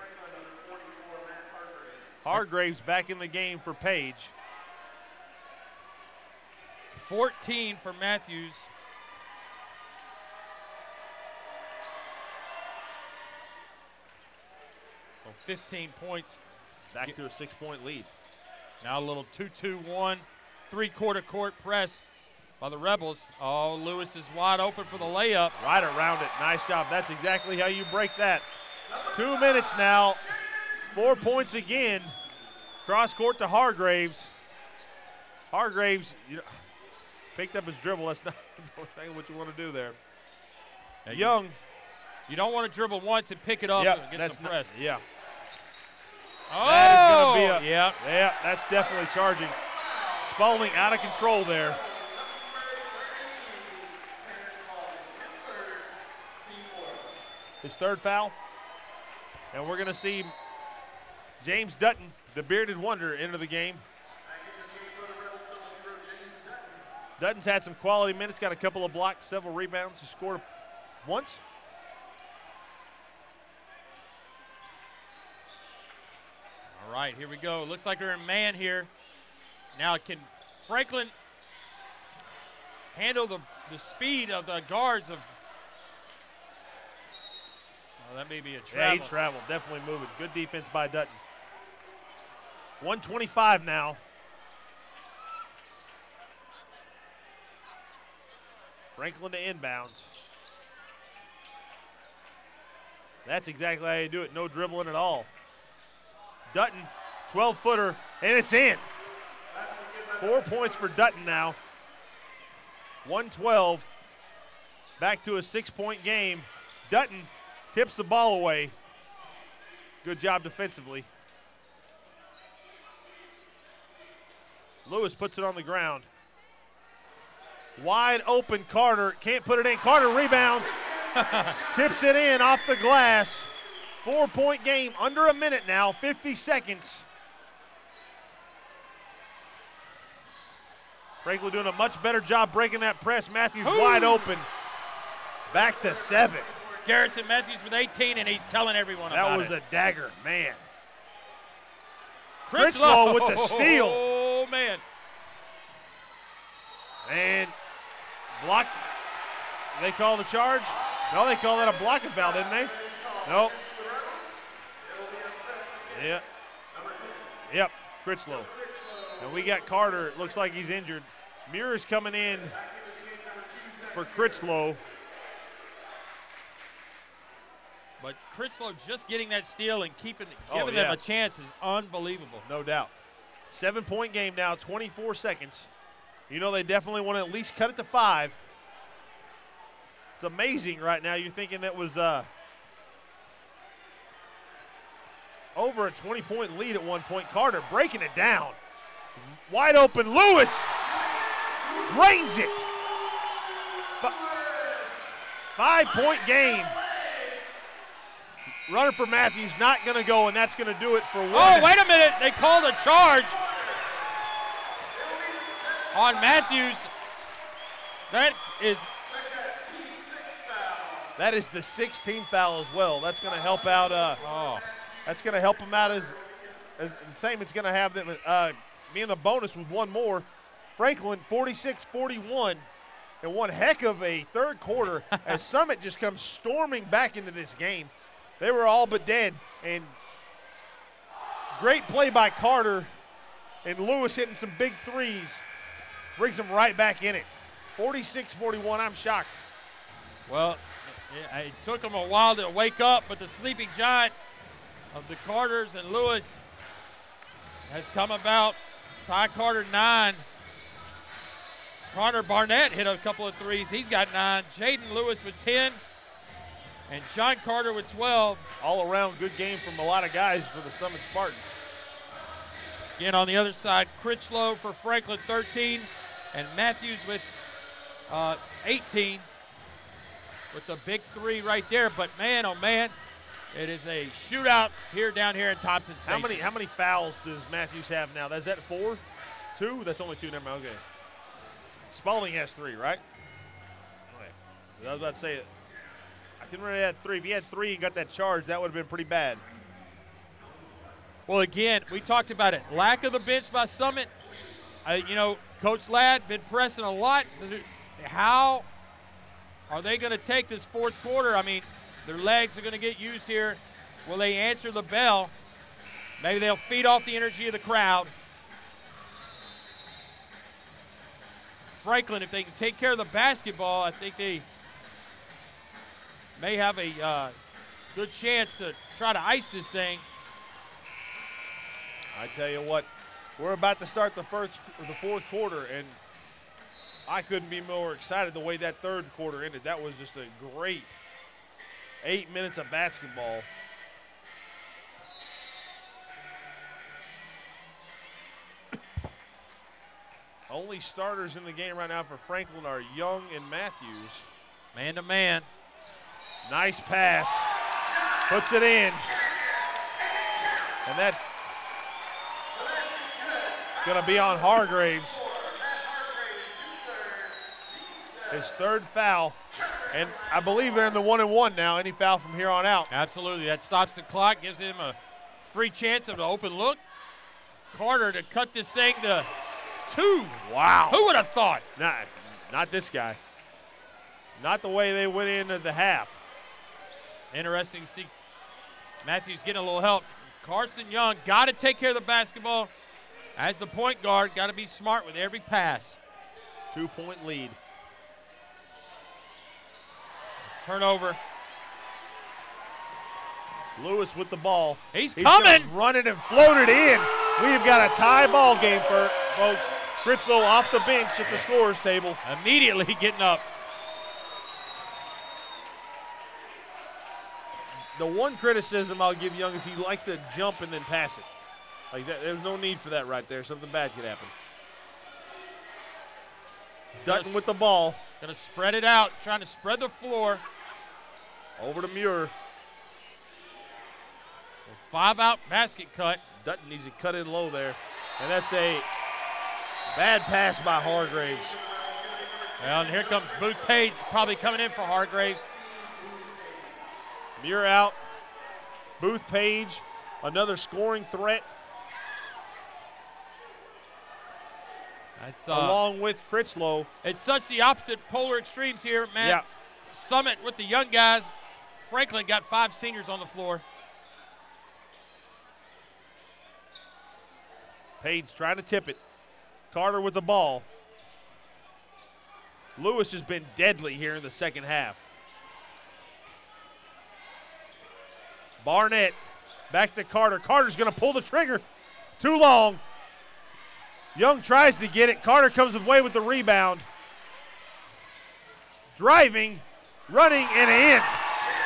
Hargraves back in the game for Page. 14 for Matthews. So 15 points. Back to a 6-point lead. Now a little 2-2-1, three-quarter court press. by the Rebels. Oh, Lewis is wide open for the layup. Right around it. Nice job. That's exactly how you break that. 2 minutes now. 4 points again. Cross court to Hargraves. Hargraves picked up his dribble. That's not what you want to do there. Young. You don't want to dribble once and pick it up and get some press. Yeah. Oh, that is going to be yeah, that's definitely charging. Spalding out of control there. His third foul. And we're going to see James Dutton, the bearded wonder, enter the game. Dutton's had some quality minutes, got a couple of blocks, several rebounds. He scored once. All right, here we go. Looks like they're in man here. Now can Franklin handle the speed of the guards of that may be a travel. Yeah, he traveled, definitely moving. Good defense by Dutton. 1:25 now. Franklin to inbounds. That's exactly how you do it. No dribbling at all. Dutton, 12-footer, and it's in. 4 points for Dutton now. 112. Back to a 6-point game. Dutton tips the ball away. Good job defensively. Lewis puts it on the ground. Wide open Carter, can't put it in. Carter rebounds, tips it in off the glass. 4-point game, under a minute now, 50 seconds. Franklin doing a much better job breaking that press. Matthews wide open. Back to 7. Garrison Matthews with 18, and he's telling everyone about it. That was a dagger, man. Critchlow with the steal. Oh, man. And block. They call the charge? No, they call that a blocking foul, didn't they? Nope. Yep. Yep, Critchlow. And we got Carter. It looks like he's injured. Muir's coming in for Critchlow. But Critchlow just getting that steal and giving them a chance is unbelievable. No doubt. 7-point game now, 24 seconds. You know they definitely want to at least cut it to 5. It's amazing right now. You're thinking that was over a 20-point lead at one point. Carter breaking it down. Wide open, Lewis drains it. 5-point game. Runner for Matthews not going to go, and that's going to do it for one. Oh, wait a minute. They called a charge on Matthews. That is the 16th foul as well. That's going to help out. That's going to help him out as the same. It's going to have them be in the bonus with one more. Franklin 46-41, and one heck of a third quarter as Summit just comes storming back into this game. They were all but dead, and great play by Carter, and Lewis hitting some big threes. Brings them right back in it. 46-41, I'm shocked. Well, it took them a while to wake up, but the sleeping giant of the Carters and Lewis has come about. Ty Carter, 9. Connor Barnett hit a couple of threes. He's got 9. Jaden Lewis with 10. And John Carter with 12. All around good game from a lot of guys for the Summit Spartans. Again, on the other side, Critchlow for Franklin, 13. And Matthews with 18 with the big 3 right there. But man, oh man, it is a shootout down here in Thompson Station. How many fouls does Matthews have now? Is that 4? 2? That's only 2. Never mind. Okay. Spalding has 3, right? Okay. I was about to say it. I didn't really have 3. If he had 3 and got that charge, that would have been pretty bad. Well, again, we talked about it. Lack of the bench by Summit. Coach Ladd been pressing a lot. How are they going to take this fourth quarter? I mean, their legs are going to get used here. Will they answer the bell? Maybe they'll feed off the energy of the crowd. Franklin, if they can take care of the basketball, I think they may have a good chance to try to ice this thing. I tell you what, we're about to start the fourth quarter, and I couldn't be more excited the way that third quarter ended. That was just a great 8 minutes of basketball. Only starters in the game right now for Franklin are Young and Matthews. Man to man. Nice pass. Puts it in. And that's going to be on Hargraves. His third foul. And I believe they're in the 1-and-1 now. Any foul from here on out. Absolutely. That stops the clock, gives him a free chance of an open look. Carter to cut this thing to 2. Wow. Who would have thought? Not this guy. Not the way they went into the half. Interesting to see Matthews getting a little help. Carson Young got to take care of the basketball. As the point guard, got to be smart with every pass. 2-point lead. Turnover. Lewis with the ball. He's coming. Run it and float it in. We've got a tie ball game, for folks. Critchlow off the bench at the scorer's table. Immediately getting up. The one criticism I'll give Young is he likes to jump and then pass it. Like that, there's no need for that right there. Something bad could happen. Dutton with the ball. Gonna spread it out, trying to spread the floor. Over to Muir. 5-out basket cut. Dutton needs to cut in low there. And that's a bad pass by Hargraves. Well, and here comes Booth Page, probably coming in for Hargraves. Muir out. Booth Page, another scoring threat. That's along with Critchlow. It's such the opposite polar extremes here, Matt. Yeah. Summit with the young guys. Franklin got 5 seniors on the floor. Page trying to tip it. Carter with the ball. Lewis has been deadly here in the second half. Barnett back to Carter. Carter's going to pull the trigger. Too long. Young tries to get it. Carter comes away with the rebound. Driving, running, and in.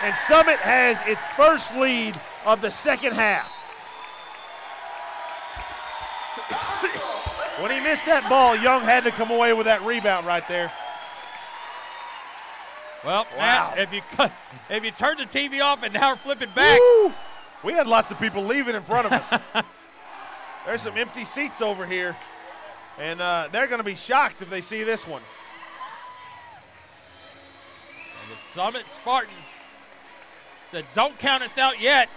And Summit has its first lead of the second half. When he missed that ball, Young had to come away with that rebound right there. Well, wow. Matt, if you turn the TV off and now we're flipping back. Woo! We had lots of people leaving in front of us. There's some empty seats over here. And they're going to be shocked if they see this one. And the Summit Spartans said, don't count us out yet.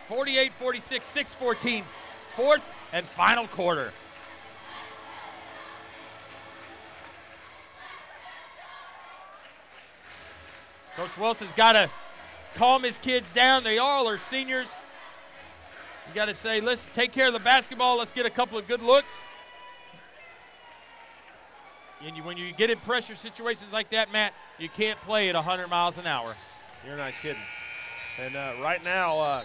48-46, 6-14, fourth and final quarter. Coach Wilson's got to calm his kids down. They all are seniors. You got to say, let's take care of the basketball. Let's get a couple of good looks. And when you get in pressure situations like that, Matt, you can't play at 100 miles an hour. You're not kidding. And right now,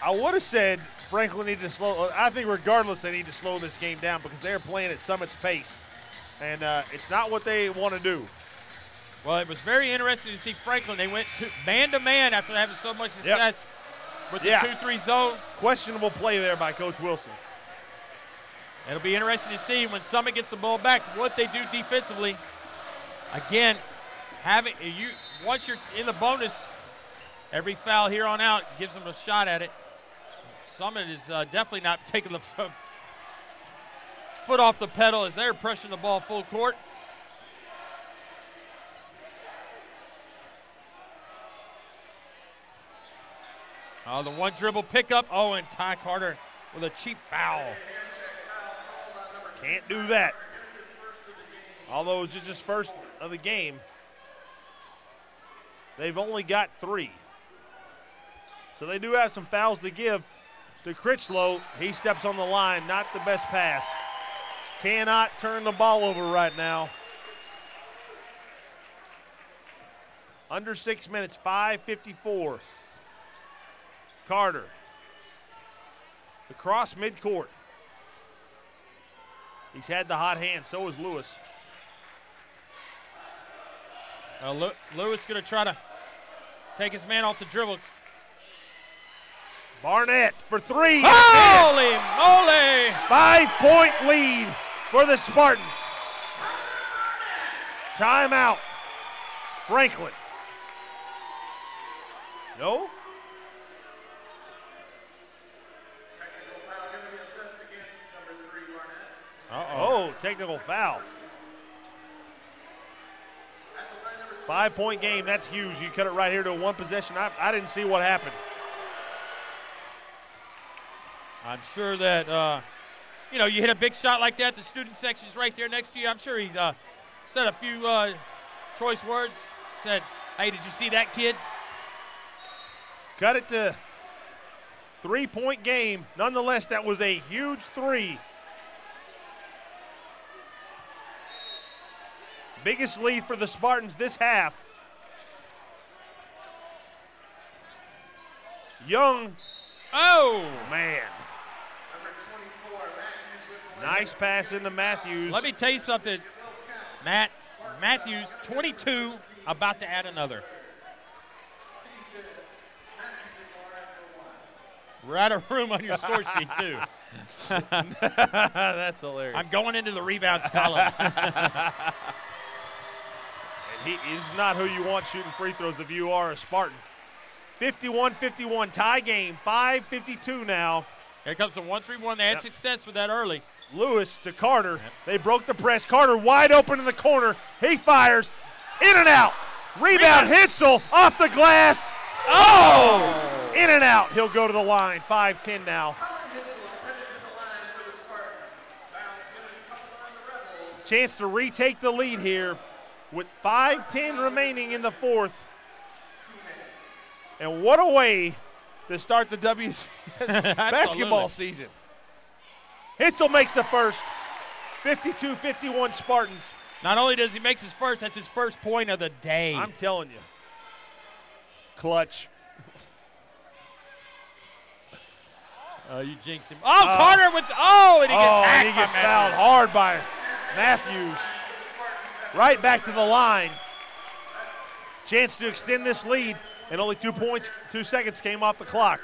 I would have said Franklin needed to slow. I think regardless, they need to slow this game down because they're playing at Summit's pace. And it's not what they want to do. Well, it was very interesting to see Franklin. They went man-to-man after having so much success with the 2-3 zone. Questionable play there by Coach Wilson. It'll be interesting to see when Summit gets the ball back what they do defensively. Again, once you're in the bonus, every foul here on out gives them a shot at it. Summit is definitely not taking the foot off the pedal as they're pressuring the ball full court. Oh, the one dribble pickup. Oh, and Ty Carter with a cheap foul. Can't do that. Although it's just his first of the game, they've only got 3. So they do have some fouls to give to Critchlow. He steps on the line, not the best pass. cannot turn the ball over right now. Under 6 minutes, 5:54. Carter. Across midcourt. He's had the hot hand, so is Lewis. Lewis going to try to take his man off the dribble. Barnett for three. Holy moly! 5-point lead for the Spartans. Timeout. Franklin. No? Technical foul going to be assessed against number 3, Barnett. Oh, technical foul. 5-point game, that's huge. You cut it right here to a one possession. I didn't see what happened. I'm sure that, you hit a big shot like that. The student section's right there next to you. I'm sure he's said a few choice words. Said, hey, did you see that, kids? Cut it to 3-point game. Nonetheless, that was a huge three. Biggest lead for the Spartans this half. Young. Oh, man. Number 24, Matthews with the Nice pass into Matthews. let me tell you something, Matt. Matthews, 22, about to add another. We're out of room on your score sheet, too. That's hilarious. I'm going into the rebounds column. He is not who you want shooting free throws if you are a Spartan. 51-51, tie game, 5:52 now. Here comes the 1-3-1. They had success with that early. Lewis to Carter. They broke the press. Carter wide open in the corner. He fires. In and out. Rebound. Hensel off the glass. Oh! In and out. He'll go to the line. 5-10 now. Chance to retake the lead here with 5:10 remaining in the fourth. And what a way to start the WCS basketball season. Hensel makes the first. 52-51 Spartans. Not only does he make his first, that's his first point of the day. I'm telling you. Clutch. You jinxed him. Oh, Carter with, and he gets hacked. And he gets fouled hard by Matthews. Right back to the line. Chance to extend this lead, and only 2 points, 2 seconds came off the clock.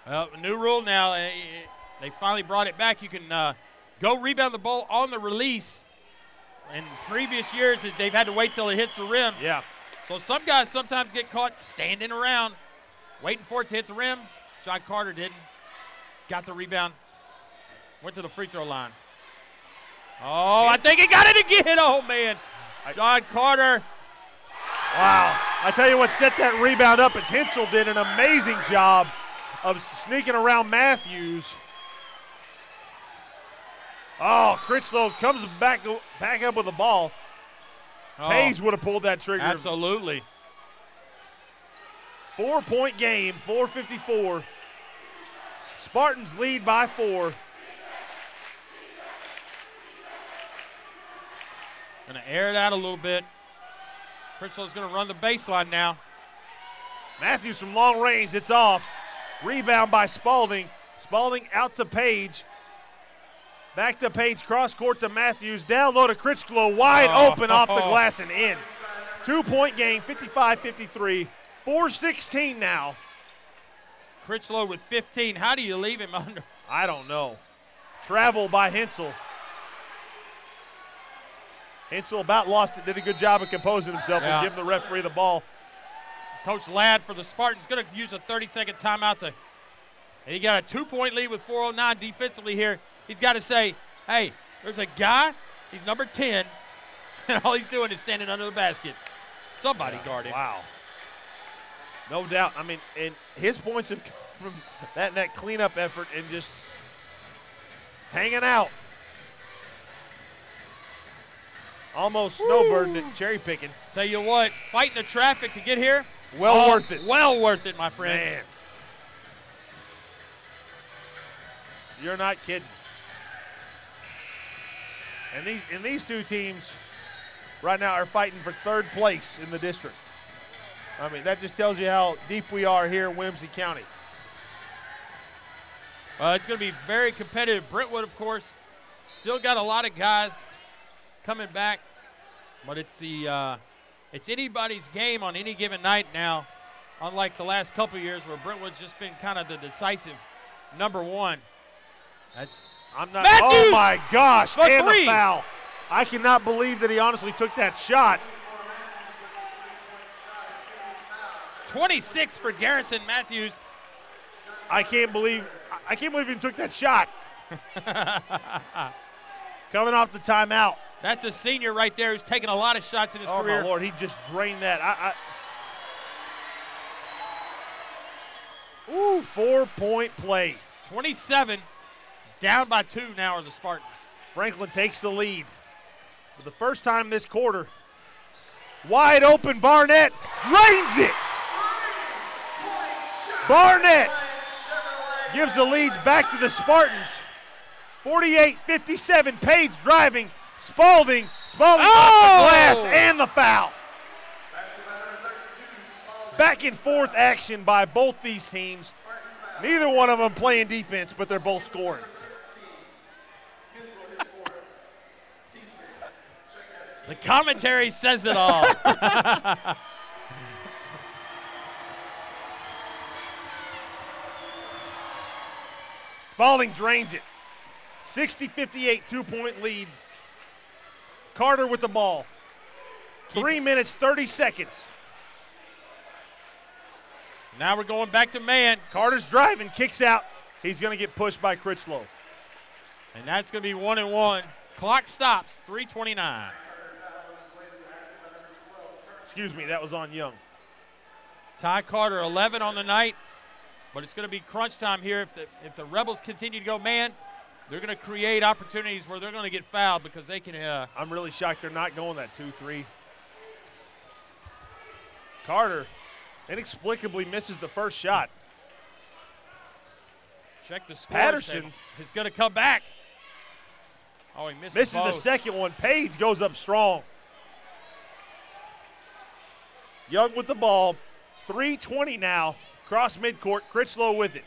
Well, new rule now. They finally brought it back. You can go rebound the ball on the release. In previous years, they've had to wait till it hits the rim. Yeah. So some guys sometimes get caught standing around, waiting for it to hit the rim. John Carter didn't. Got the rebound. Went to the free throw line. Oh, I think he got it again. Oh, man. John Carter. Wow. I tell you what set that rebound up is Hensel did an amazing job of sneaking around Matthews. Oh, Critchlow comes back up with the ball. Oh, Page would have pulled that trigger. Absolutely. 4-point game, 4:54. Spartans lead by 4. Going to air it out a little bit. Critchlow's going to run the baseline now. Matthews from long range, it's off. Rebound by Spalding. Spalding out to Page. Back to Page, cross court to Matthews. Down low to Critchlow, wide open off the glass and in. 2-point game, 55-53. 4:16 now. Critchlow with 15. How do you leave him under? I don't know. Travel by Hensel. Hensel about lost it, did a good job of composing himself and giving the referee the ball. Coach Ladd for the Spartans going to use a 30-second timeout and he got a 2-point lead with 4:09 defensively here. He's got to say, hey, there's a guy, he's number 10, and all he's doing is standing under the basket. Somebody guard him. Wow. No doubt. I mean, and his points have come from that cleanup effort and just hanging out. Almost snowbirding it, cherry picking. Tell you what, fighting the traffic to get here. Well worth it. Well worth it, my friend. Man. You're not kidding. And these two teams right now are fighting for third place in the district. I mean, that just tells you how deep we are here in Williamson County. It's going to be very competitive. Brentwood, of course, still got a lot of guys coming back, but it's anybody's game on any given night now, unlike the last couple of years where Brentwood's just been kind of the decisive number one. Matthews! Oh my gosh, and the foul. I cannot believe that he honestly took that shot. 26 for Garrison Matthews. I can't believe he took that shot. Coming off the timeout. That's a senior right there who's taken a lot of shots in his career. Oh, my Lord, he just drained that. Ooh, 4-point play. 27, down by 2 now are the Spartans. Franklin takes the lead. For the first time this quarter, wide open, Barnett drains it. Barnett gives the lead back to the Spartans. 48-57, Page driving. Spalding off the glass and the foul. Back and forth action by both these teams. Neither one of them playing defense, but they're both scoring. The commentary says it all. Spalding drains it. 60-58, 2-point lead. Carter with the ball. 3 minutes, 30 seconds. Now we're going back to man. Carter's driving, kicks out. He's going to get pushed by Critchlow. And that's going to be 1-1. Clock stops, 3:29. Excuse me, that was on Young. Ty Carter, 11 on the night. But it's going to be crunch time here. If the Rebels continue to go man, they're going to create opportunities where they're going to get fouled because they can. I'm really shocked they're not going that 2-3. Carter inexplicably misses the first shot. Check the score. Patterson is going to come back. Oh, he misses the second one. Page goes up strong. Young with the ball. 3:20 now. Cross midcourt. Critchlow with it.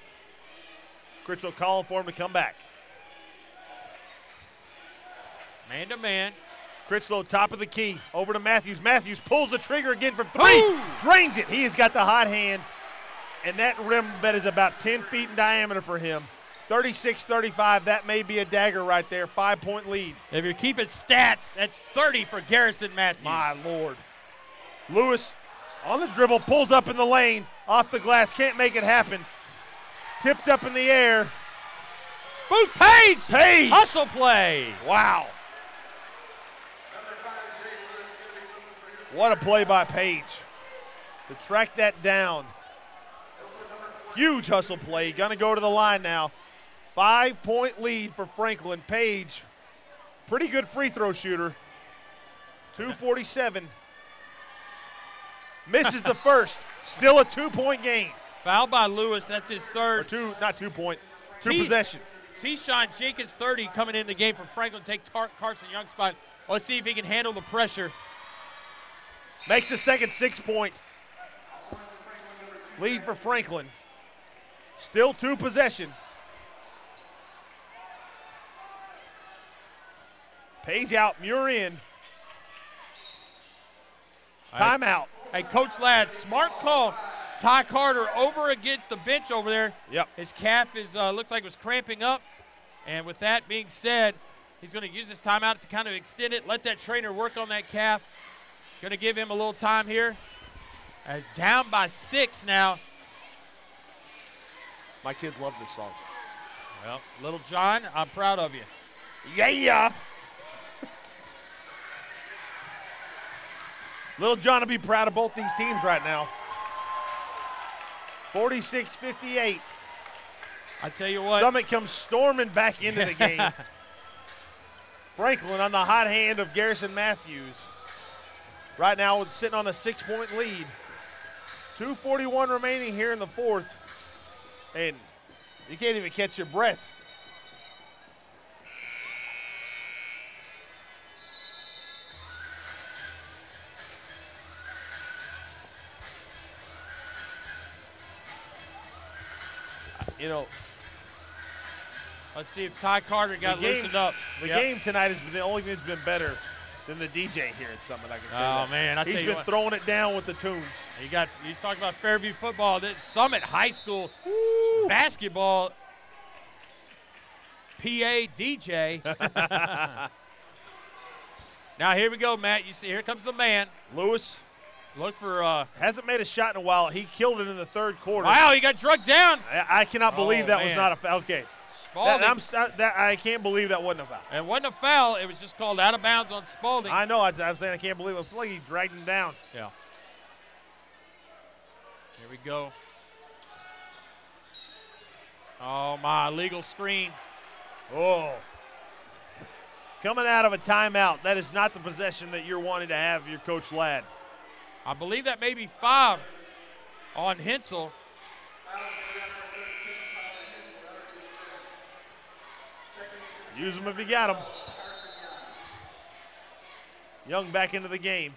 Critchlow calling for him to come back. Man to man. Critchlow top of the key. Over to Matthews. Matthews pulls the trigger again from 3. Ooh! Drains it. He has got the hot hand. And that rim bet is about 10 feet in diameter for him. 36-35. That may be a dagger right there. 5-point lead. If you're keeping stats, that's 30 for Garrison Matthews. My Lord. Lewis on the dribble. Pulls up in the lane. Off the glass. Can't make it happen. Tipped up in the air. Booth Page! Page! Hustle play. Wow. What a play by Page to track that down. Huge hustle play. Gonna go to the line now. 5-point lead for Franklin. Page, pretty good free throw shooter. 2:47. Misses the first. Still a 2-point game. Foul by Lewis. That's his third. Or not 2 point. Two possession. T-Shon Jenkins, 30, coming in the game for Franklin. Take Carson Young's spot. Let's see if he can handle the pressure. Makes the second 6-point lead for Franklin. Still 2 possession. Page out, Muir in. Timeout. Hey, Coach Ladd, smart call. Ty Carter over against the bench over there. Yep. His calf is looks like it was cramping up. And with that being said, he's going to use this timeout to kind of extend it, let that trainer work on that calf. Going to give him a little time here. As down by 6 now. My kids love this song. Well, Little John, I'm proud of you. Yeah. Little John will be proud of both these teams right now. 46-58. I tell you what. Summit comes storming back into the game. Franklin on the hot hand of Garrison Matthews. Right now sitting on a 6-point lead. 2:41 remaining here in the fourth. And you can't even catch your breath. you know, Let's see if Ty Carter got loosened up. The game tonight has been the only thing that's been better than the DJ here at Summit. I can say that. Oh man, he's been throwing it down with the tunes. You talk about Fairview football. This Summit High School basketball. PA DJ. Now here we go, Matt. You see, here comes the man. Lewis. Look for. Hasn't made a shot in a while. He killed it in the third quarter. Wow, he got drugged down. I cannot believe that was not a foul. Okay. I can't believe that wasn't a foul. It wasn't a foul. It was just called out of bounds on Spalding. I know. I'm saying I can't believe it. It's like he dragged him down. Yeah. Here we go. Oh, my legal screen. Oh. Coming out of a timeout, that is not the possession that you're wanting to have your Coach Ladd. I believe that may be 5 on Hensel. Use them if you got them. Young back into the game.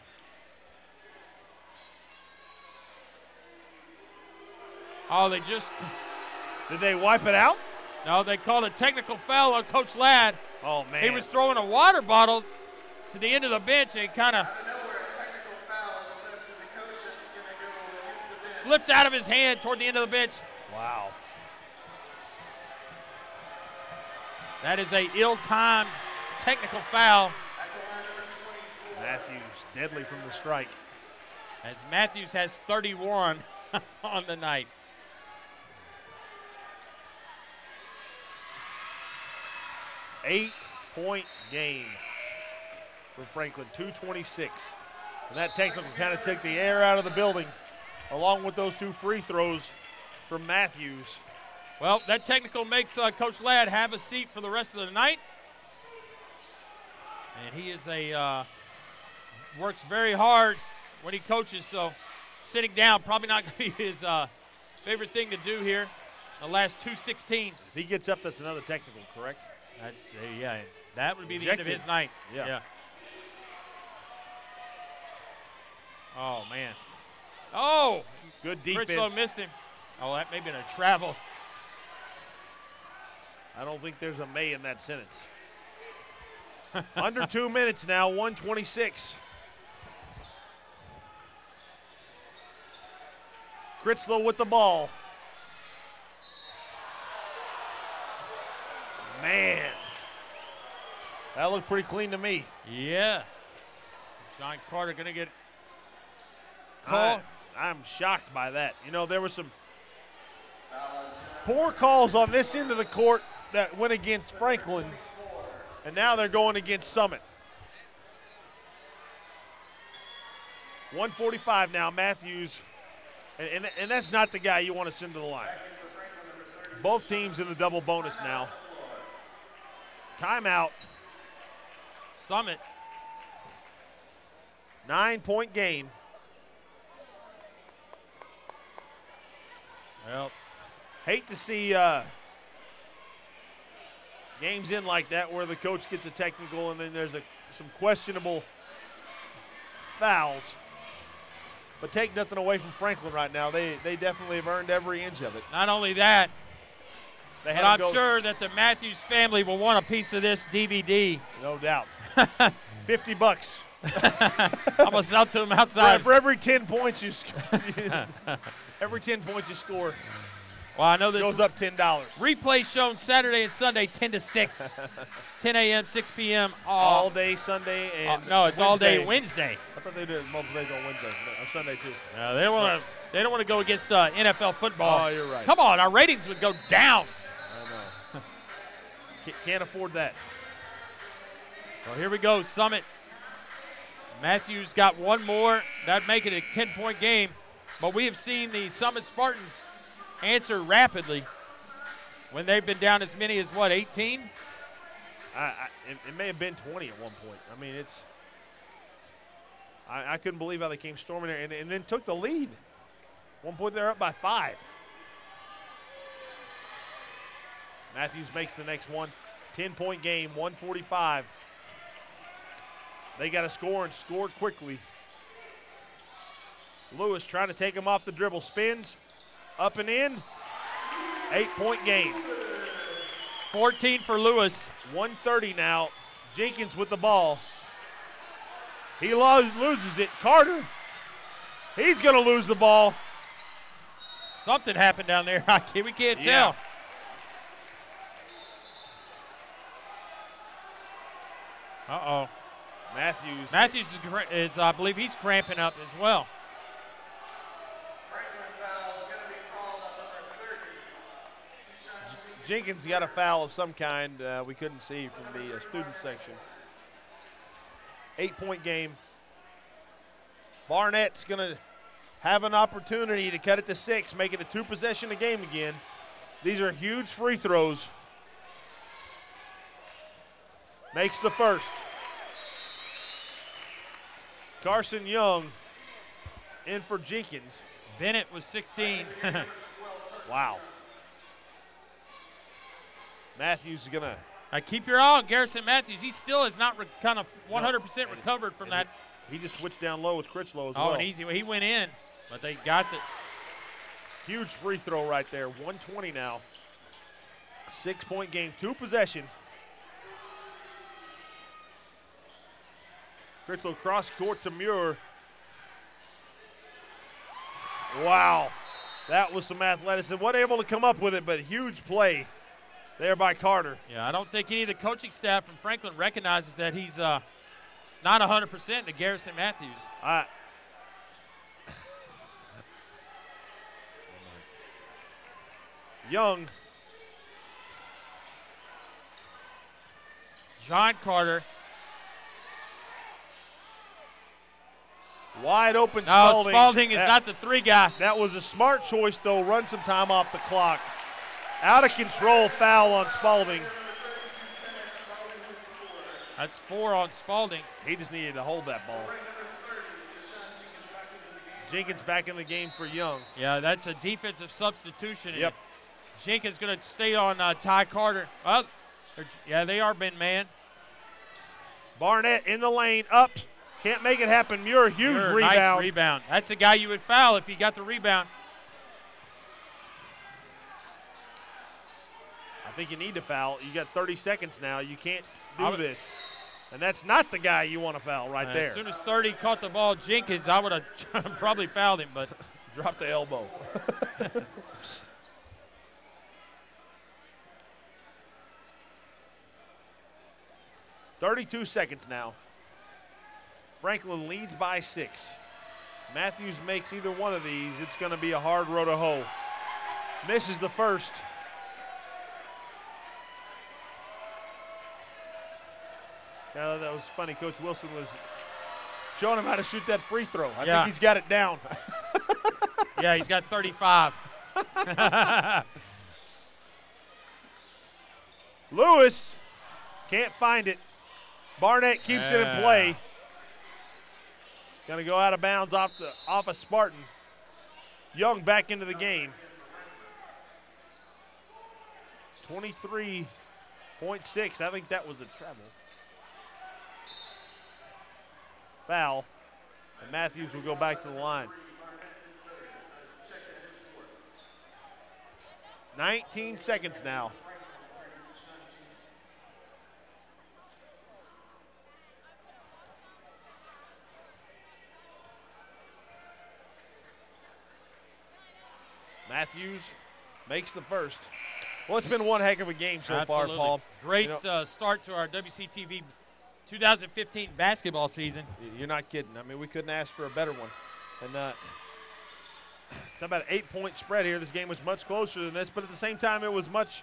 Oh, they just. Did they wipe it out? No, they called a technical foul on Coach Ladd. Oh, man. He was throwing a water bottle to the end of the bench and kind of slipped out of his hand toward the end of the bench. Wow. That is a ill-timed technical foul. Matthews deadly from the strike. As Matthews has 31 on the night. Eight-point game for Franklin, 2:26. And that technical kind of took the air out of the building, along with those 2 free throws from Matthews. Well, that technical makes Coach Ladd have a seat for the rest of the night. And he is works very hard when he coaches, so sitting down probably not going to be his favorite thing to do here. The last 2:16. If he gets up, that's another technical, correct? That's yeah. That would be the end of his night. Yeah. Oh man. Oh, good defense. Critchlow missed him. Oh, that may have been a travel. I don't think there's a may in that sentence. Under 2 minutes now, 1:26. Critchlow with the ball. Man, that looked pretty clean to me. Yes. John Carter going to get called. I'm shocked by that. You know, there were some poor calls on this end of the court that went against Franklin, and now they're going against Summit. 1:45 now, Matthews, and that's not the guy you want to send to the line. Both teams in the double bonus now. Timeout. Summit. 9-point game. Well, hate to see games in like that where the coach gets a technical and then there's some questionable fouls. But take nothing away from Franklin right now. They definitely have earned every inch of it. Not only that, but I'm sure that the Matthews family will want a piece of this DVD. No doubt. $50. I'm gonna sell to them outside. For every 10 points you every 10 points you score. Well, I know this goes up $10. Replay shown Saturday and Sunday, 10 to 6, 10 a.m., 6 p.m. All day Sunday and no, it's Wednesday. all day Wednesday. I thought they did multiple days on Wednesday, or Sunday too. No, they don't want to go against NFL football. Oh, you're right. Come on, our ratings would go down. I know. Can't afford that. Well, here we go, Summit. Matthews got one more. That'd make it a 10-point game. But we have seen the Summit Spartans answer rapidly when they've been down as many as, what, 18? It may have been 20 at one point. I mean, I couldn't believe how they came storming there and then took the lead. At one point, they're up by 5. Matthews makes the next one. 10-point game, 1:45. They got to score and score quickly. Lewis trying to take him off the dribble. Spins, up and in. 8-point game. 14 for Lewis. 1:30 now. Jenkins with the ball. He loses it. Carter, he's going to lose the ball. Something happened down there. We can't Yeah. tell. Uh-oh. Matthews is, I believe he's cramping up as well. Jenkins got a foul of some kind we couldn't see from the student section. 8-point game. Barnett's going to have an opportunity to cut it to 6, make it a 2-possession game again. These are huge free throws. Makes the first. Carson Young in for Jenkins. Bennett was 16. Wow. Matthews is going to. Keep your eye on Garrison Matthews. He still is not kind of 100% recovered from that. He just switched down low with Critchlow as well. well. And he went in, but they got the. Huge free throw right there. 120 now. 6-point game, 2 possession. Critchlow cross court to Muir. Wow. That was some athleticism. Wasn't able to come up with it, but huge play there by Carter. Yeah, I don't think any of the coaching staff from Franklin recognizes that he's not 100% to Garrison Matthews. Young. John Carter. Wide open No, Spalding. Spalding is not the 3 guy. That was a smart choice, though. Run some time off the clock. Out of control foul on Spalding. That's 4 on Spalding. He just needed to hold that ball. Jenkins back in the game for Young. Yeah, that's a defensive substitution. Yep. Jenkins going to stay on Ty Carter. Well, yeah, they are been man. Barnett in the lane, up. Can't make it happen. Muir, huge rebound. Nice rebound. That's the guy you would foul if he got the rebound. I think you need to foul. You got 30 seconds now. You can't do this. And that's not the guy you want to foul right there. As soon as 30 caught the ball, Jenkins, I would have probably fouled him, but. Drop the elbow. 32 seconds now. Franklin leads by 6. Matthews makes either one of these. It's going to be a hard row to hoe. Misses the first. Yeah, that was funny. Coach Wilson was showing him how to shoot that free throw. I think he's got it down. Yeah, he's got 35. Lewis can't find it. Barnett keeps it in play. Going to go out of bounds off a Spartan. Young back into the game. 23.6. I think that was a travel. Foul. And Matthews will go back to the line. 19 seconds now. Matthews makes the first. Well, it's been one heck of a game so far, Paul. Great start to our WCTV 2015 basketball season. You're not kidding. I mean, we couldn't ask for a better one. And talk about an 8-point spread here. This game was much closer than this, but at the same time, it was much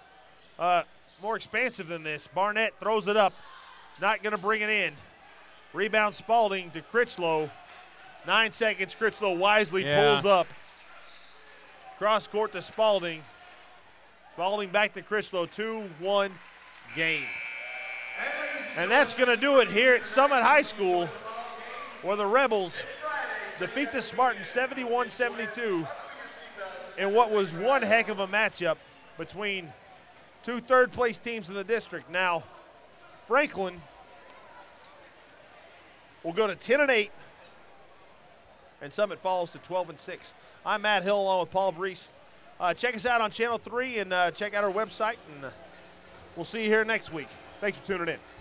more expansive than this. Barnett throws it up, not going to bring it in. Rebound Spalding to Critchlow. 9 seconds. Critchlow wisely pulls up. Cross court to Spalding. Spalding back to Critchlow. 2-1 game. And that's going to do it here at Summit High School, where the Rebels defeat the Spartans 71-72 in what was one heck of a matchup between two third-place teams in the district. Now, Franklin will go to 10-8, and Summit falls to 12-6. I'm Matt Hill along with Paul Brees. Check us out on Channel 3 and check out our website, and we'll see you here next week. Thanks for tuning in.